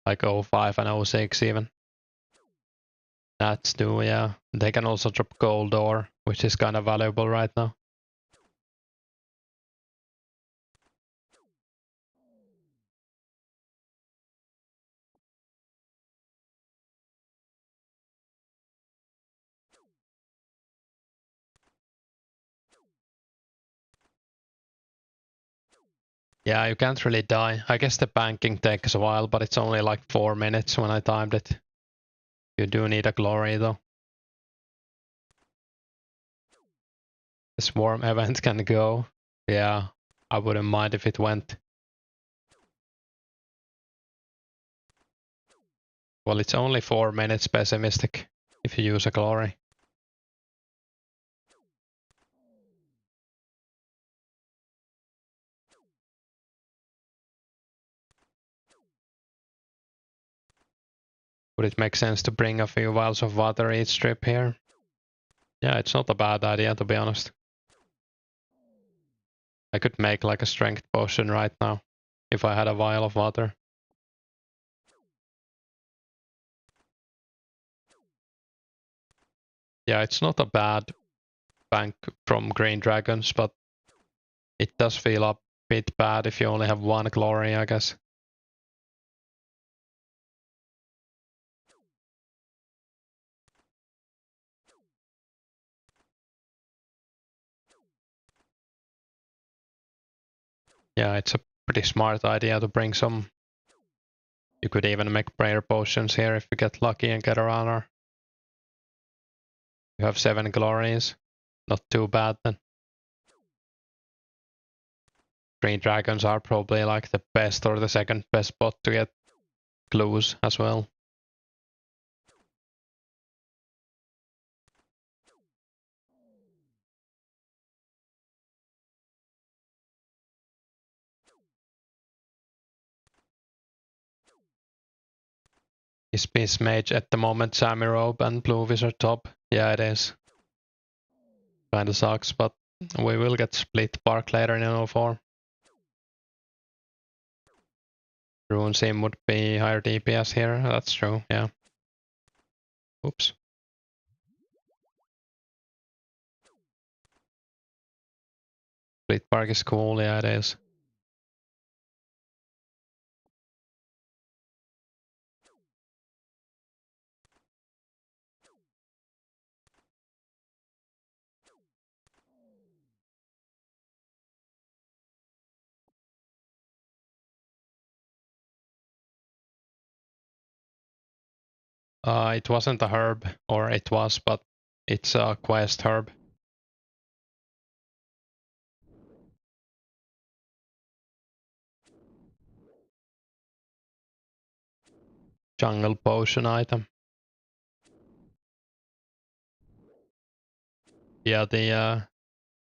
Like 05 and 06 even. That's do, yeah. They can also drop gold ore, which is kind of valuable right now. Yeah, you can't really die. I guess the banking takes a while, but it's only like 4 minutes when I timed it. You do need a glory though. The swarm event can go. Yeah, I wouldn't mind if it went. Well, it's only 4 minutes pessimistic if you use a glory. Would it make sense to bring a few vials of water each trip here? Yeah, it's not a bad idea to be honest. I could make like a strength potion right now if I had a vial of water. Yeah, it's not a bad bank from green dragons, but it does feel a bit bad if you only have one glory, I guess. Yeah, it's a pretty smart idea to bring some. You could even make prayer potions here if you get lucky and get a runner. You have 7 glories. Not too bad then. Green dragons are probably like the best or the second best spot to get clues as well. Is Beast Mage at the moment Sammy Robe and Blue Wizard top? Yeah, it is. Kinda sucks, but we will get split bark later in 04. Rune Sim would be higher DPS here, that's true, yeah. Oops. Split bark is cool, yeah it is. It wasn't a herb, or it was, but it's a quest herb. Jungle potion item. Yeah, the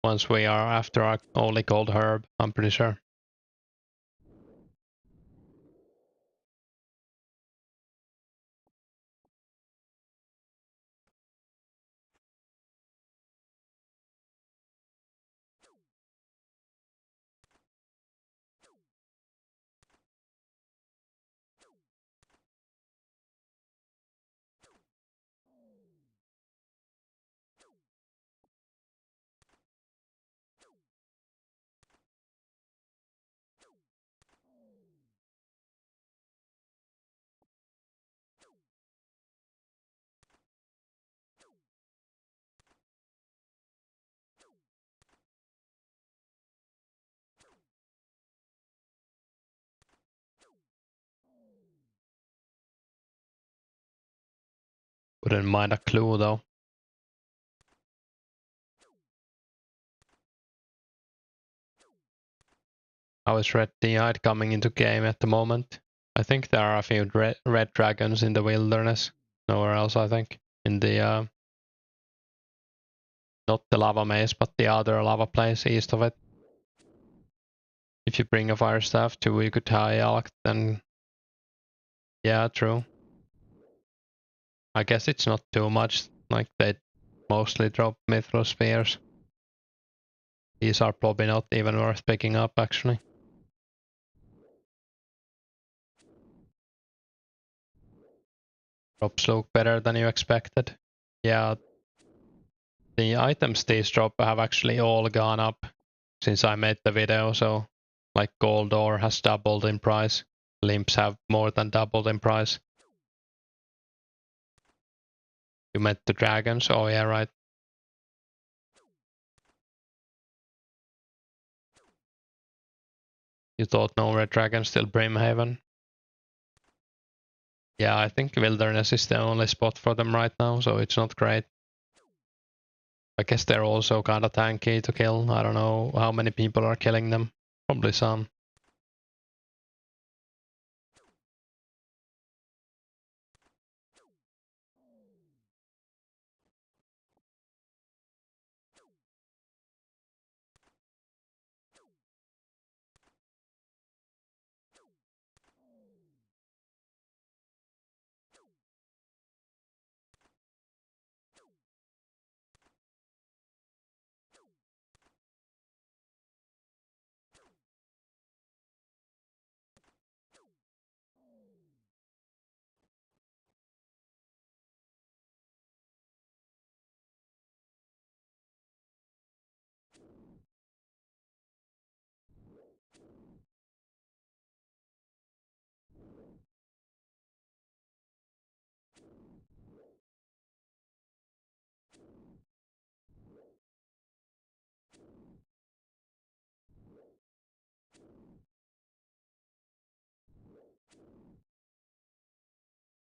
ones we are after are only called herb, I'm pretty sure. Wouldn't mind a clue though. How is Red Dehyde coming into game at the moment? I think there are a few red dragons in the wilderness. Nowhere else, I think. In the not the lava maze, but the other lava place east of it. If you bring a fire staff to Wikutai, then yeah, true. I guess it's not too much. Like they mostly drop mithril spears. These are probably not even worth picking up, actually. Drops look better than you expected. Yeah, the items these drop have actually all gone up since I made the video, so like gold ore has doubled in price. Limps have more than doubled in price. You met the dragons? Oh yeah, right. You thought no red dragons till Brimhaven? Yeah, I think Wilderness is the only spot for them right now, so it's not great. I guess they're also kinda tanky to kill. I don't know how many people are killing them. Probably some.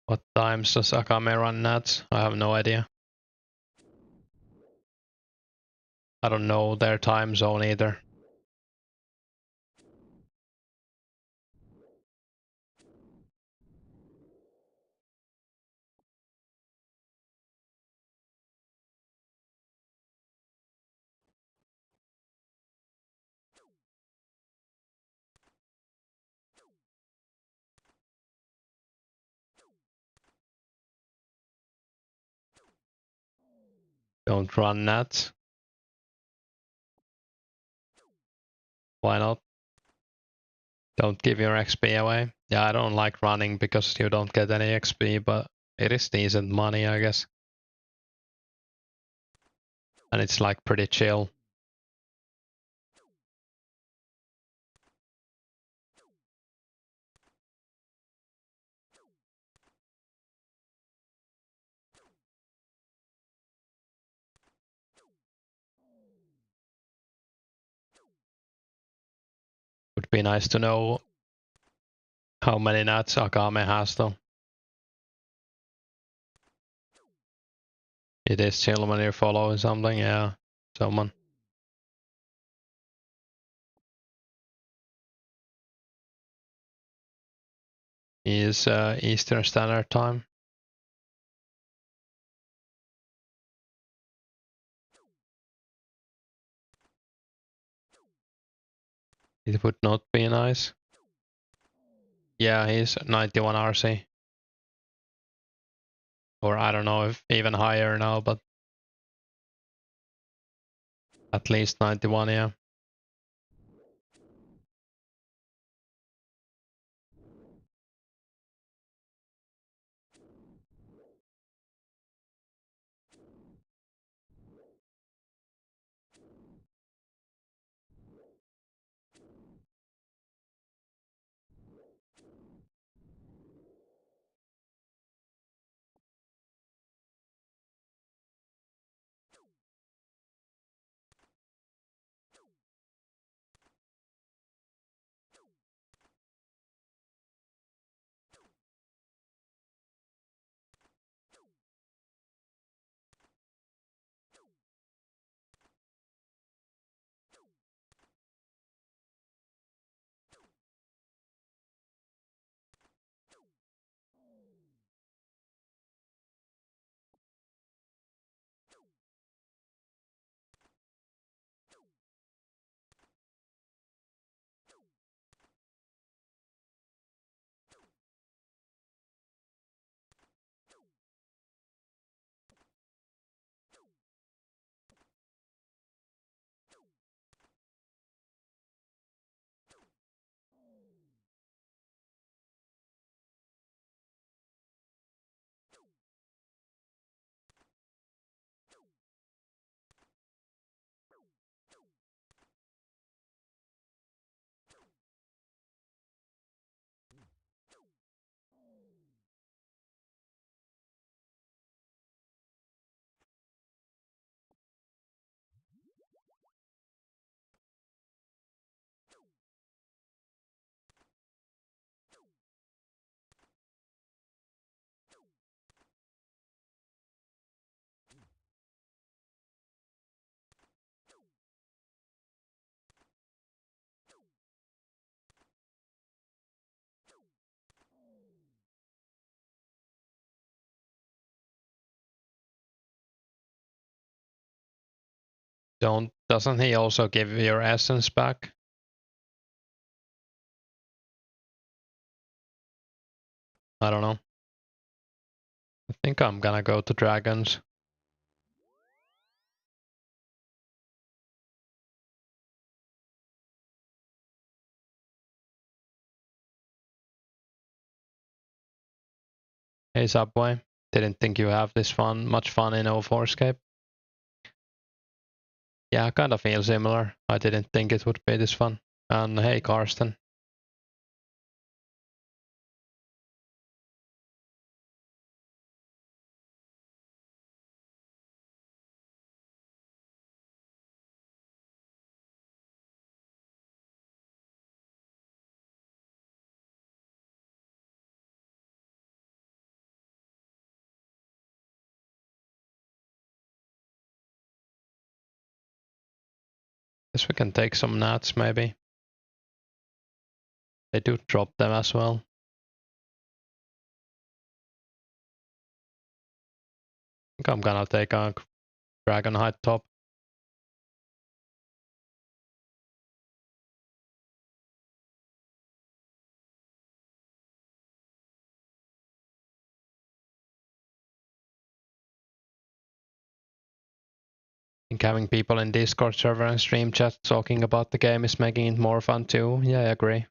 What times does Akame run Nats? I have no idea. I don't know their time zone either. Don't run Nats. Why not? Don't give your XP away. Yeah, I don't like running because you don't get any XP, but it is decent money, I guess. And it's like pretty chill. Would be nice to know how many Nats Akame has though. It is chill when you're following something, yeah. Someone. Is Eastern Standard Time. It would not be nice. Yeah, he's 91 RC. Or I don't know if even higher now, but at least 91, yeah. Doesn't he also give your essence back? I don't know. I think I'm gonna go to dragons. Hey Subway, didn't think you have this much fun in 2004scape. Yeah, I kind of feel similar. I didn't think it would be this fun. And hey Karsten. Guess we can take some nats maybe. They do drop them as well. I think I'm gonna take a dragon hide top. I think having people in Discord server and stream chat talking about the game is making it more fun too. Yeah, I agree.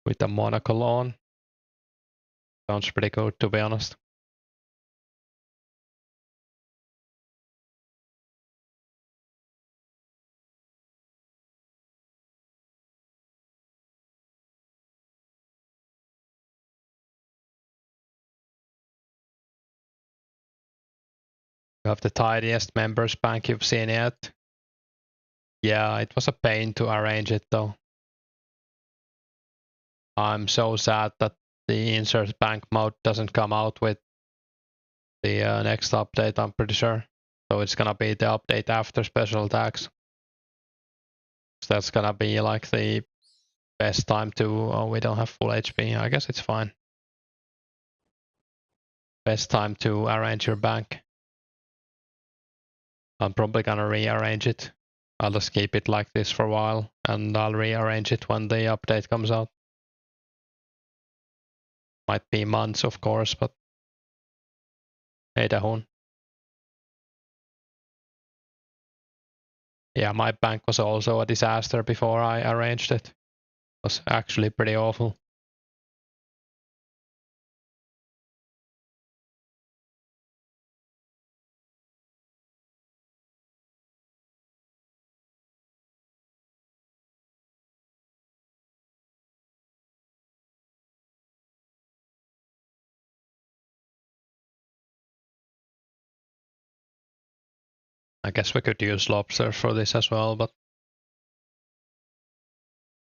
With the monocle on. Sounds pretty good to be honest. You have the tidiest members bank you've seen yet. Yeah, it was a pain to arrange it though. I'm so sad that the insert bank mode doesn't come out with the next update, I'm pretty sure. So it's gonna be the update after special tags. So that's gonna be like the best time to, oh, we don't have full HP. I guess it's fine. Best time to arrange your bank. I'm probably gonna rearrange it. I'll just keep it like this for a while, and I'll rearrange it when the update comes out. Might be months, of course, but ei dahun. Yeah, my bank was also a disaster before I arranged it. It was actually pretty awful. I guess we could use lobster for this as well, but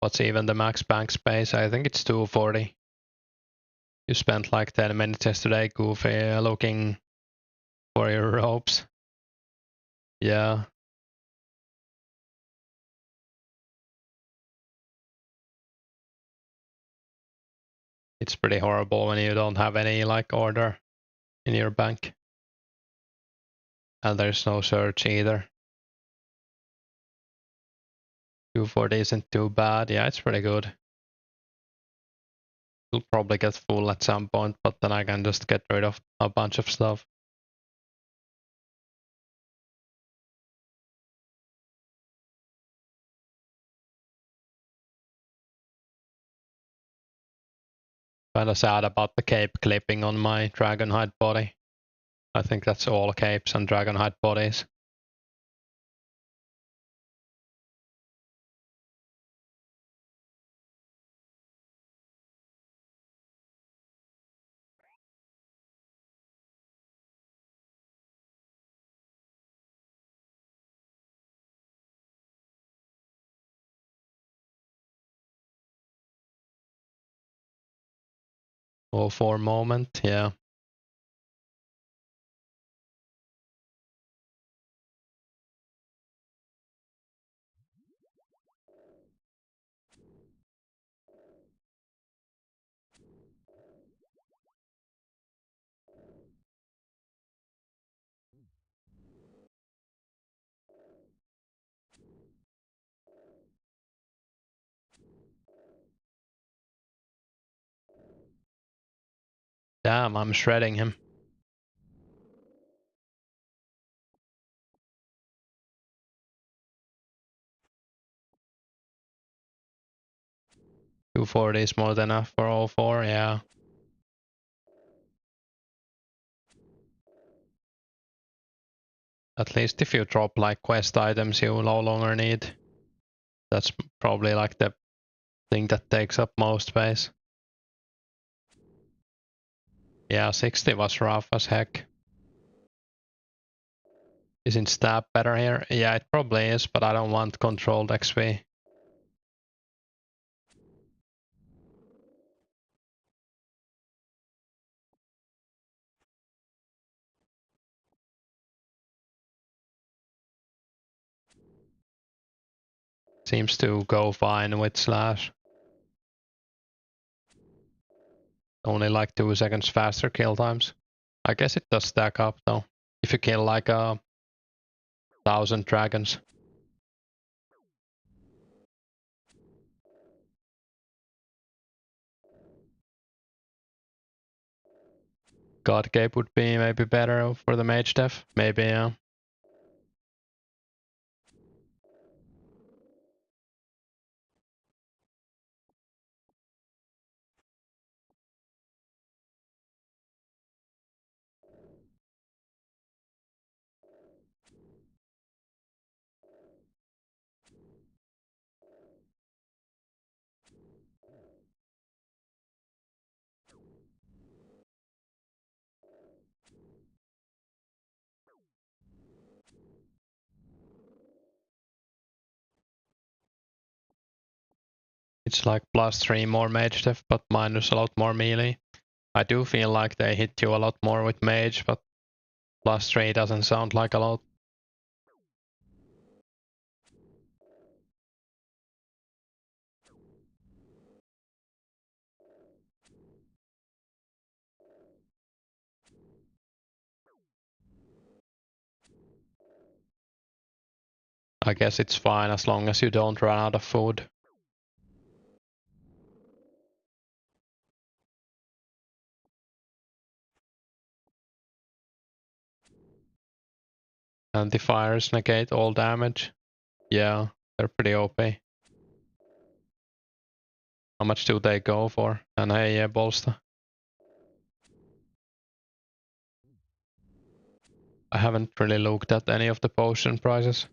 what's even the max bank space? I think it's 240. You spent like 10 minutes yesterday, Goofy, looking for your ropes. Yeah. It's pretty horrible when you don't have any like order in your bank. And there's no search either. 240 isn't too bad. Yeah, it's pretty good. It'll probably get full at some point, but then I can just get rid of a bunch of stuff. Kinda sad about the cape clipping on my dragonhide body. I think that's all capes and dragonhide bodies. All for a moment, yeah. Damn, I'm shredding him. $240 is more than enough for all four, yeah. At least if you drop like quest items you no longer need. That's probably like the thing that takes up most space. Yeah, 60 was rough as heck. Isn't stab better here? Yeah, it probably is, but I don't want controlled XP. Seems to go fine with slash. Only like 2 seconds faster kill times. I guess it does stack up though. If you kill like 1,000 dragons. God Cape would be maybe better for the mage def. Maybe, yeah. It's like +3 more mage def, but minus a lot more melee. I do feel like they hit you a lot more with mage, but +3 doesn't sound like a lot. I guess it's fine as long as you don't run out of food. Anti-fires negate all damage. Yeah, they're pretty OP. How much do they go for? And hey, yeah, bolster. I haven't really looked at any of the potion prices.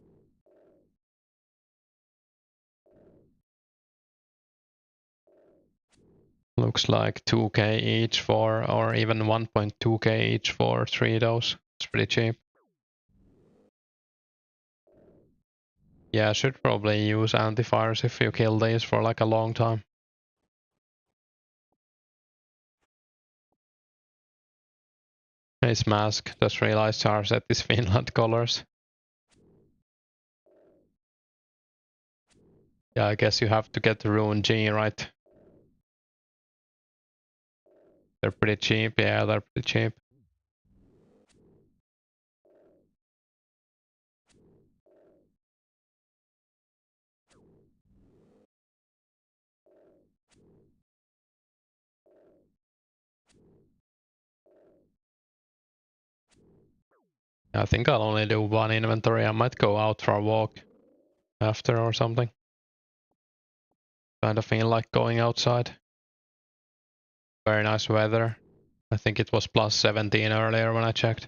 Looks like 2k each for, or even 1.2k each for 3 of those. It's pretty cheap. Yeah, I should probably use anti-fires if you kill these for like a long time. His mask, just realized our set is Finland colors. Yeah, I guess you have to get the Rune G, right? They're pretty cheap, yeah, they're pretty cheap. I think I'll only do one inventory. I might go out for a walk after or something. Kind of feel like going outside. Very nice weather. I think it was plus 17 earlier when I checked.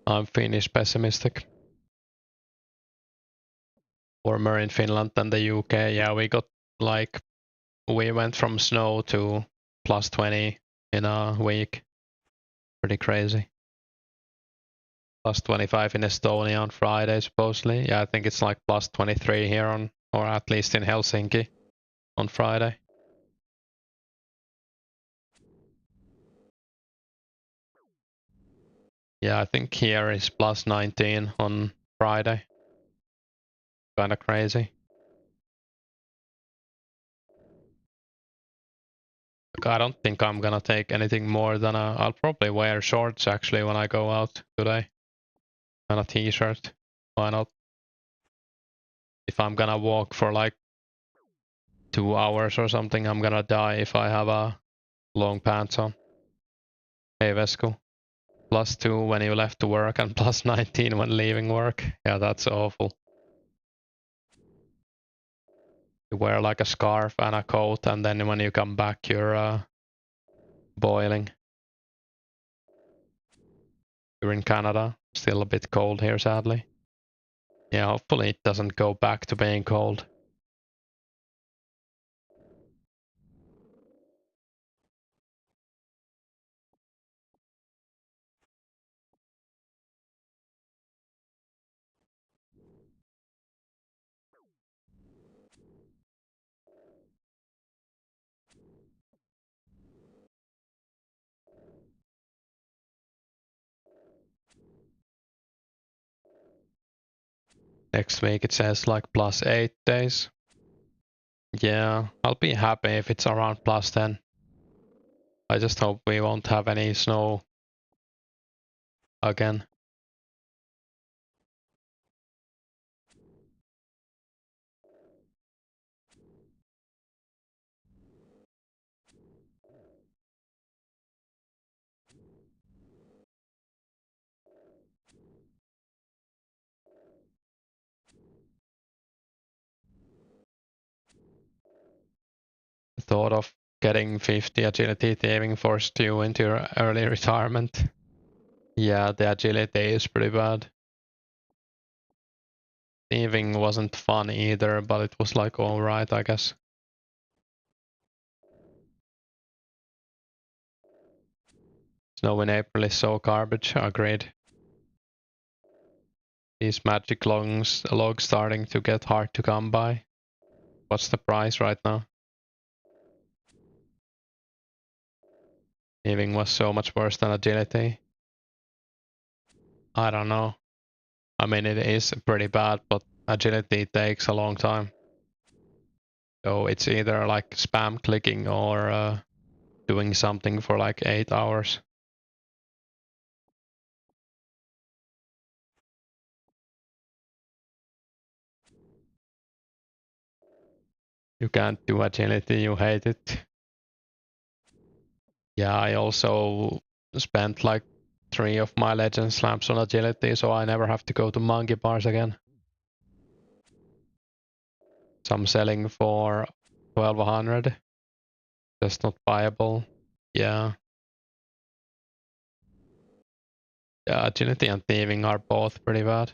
I'm Finnish pessimistic. Warmer in Finland than the UK. Yeah, we got like, we went from snow to plus 20 in a week. Pretty crazy. Plus 25 in Estonia on Friday, supposedly. Yeah, I think it's like plus 23 here on, or at least in Helsinki on Friday. Yeah, I think here is plus 19 on Friday. Kinda crazy. Like, I don't think I'm gonna take anything more than a... I'll probably wear shorts actually when I go out today. And a t-shirt. Why not? If I'm gonna walk for like 2 hours or something, I'm gonna die if I have a long pants on. Hey Vesco. Plus 2 when you left to work and plus 19 when leaving work. Yeah, that's awful. You wear like a scarf and a coat, and then when you come back, you're boiling. You're in Canada. Still a bit cold here, sadly. Yeah, hopefully it doesn't go back to being cold. Next week it says like plus 8 days. Yeah, I'll be happy if it's around plus 10. I just hope we won't have any snow again. The thought of getting 50 agility thieving forced you into your early retirement. Yeah, the agility is pretty bad. Thieving wasn't fun either, but it was like alright, I guess. Snow in April is so garbage, agreed. These magic logs starting to get hard to come by. What's the price right now? Thieving was so much worse than agility. I don't know. I mean, it is pretty bad, but agility takes a long time. So it's either like spam clicking or doing something for like 8 hours. You can't do agility, you hate it. Yeah, I also spent like 3 of my legend slams on agility, so I never have to go to monkey bars again. Some selling for 1200. Just not viable. Yeah. Yeah, agility and thieving are both pretty bad.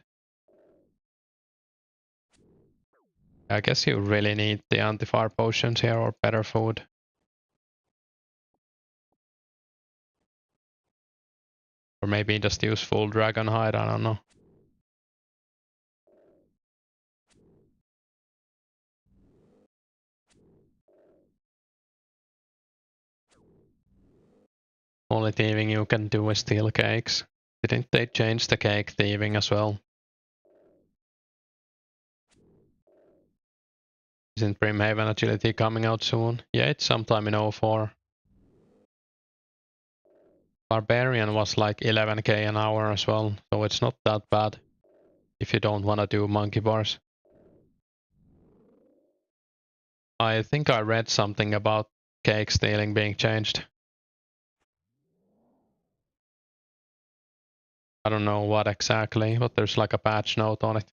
I guess you really need the anti-fire potions here or better food. Or maybe just use full dragon hide, I don't know. Only thieving you can do is steal cakes. Didn't they change the cake thieving as well? Isn't Brimhaven agility coming out soon? Yeah, it's sometime in 04. Barbarian was like 11k an hour as well, so it's not that bad if you don't want to do monkey bars. I think I read something about cake stealing being changed. I don't know what exactly, but there's like a patch note on it.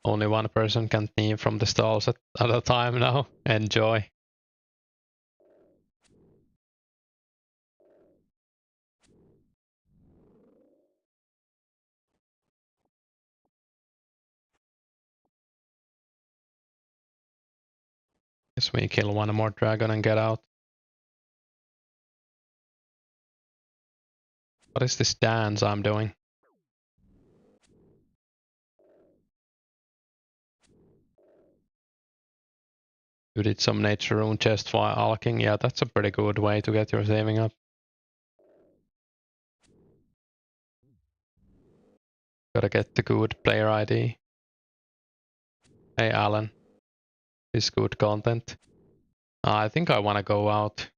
Only one person can thieve from the stalls at a time now. Enjoy. Guess we kill one more dragon and get out. What is this dance I'm doing? You did some nature rune chest while alking. Yeah, that's a pretty good way to get your saving up. Gotta get the good player ID. Hey Alan, this good content. I think I wanna go out.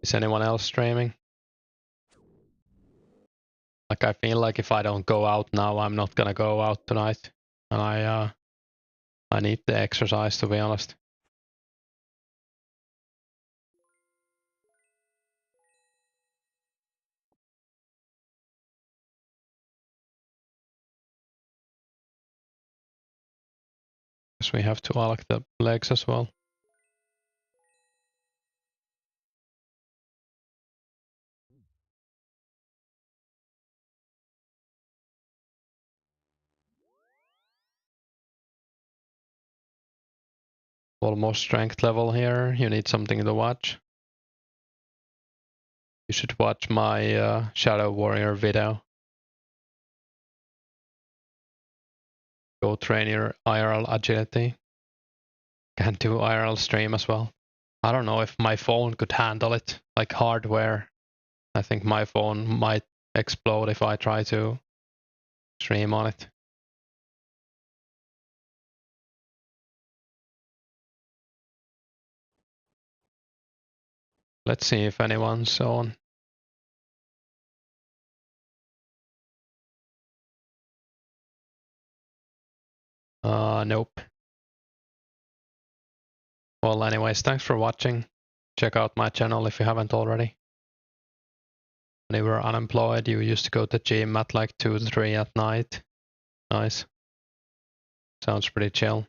Is anyone else streaming? Like I feel like if I don't go out now, I'm not gonna go out tonight. And I need the exercise, to be honest. Guess we have to alk the legs as well. Almost strength level here. You need something to watch. You should watch my Shadow Warrior video. Go train your IRL agility. Can do IRL stream as well. I don't know if my phone could handle it, like hardware. I think my phone might explode if I try to stream on it. Let's see if anyone's on. Nope. Well, anyways, thanks for watching. Check out my channel if you haven't already. When you were unemployed, you used to go to gym at like 2 to 3 at night. Nice. Sounds pretty chill.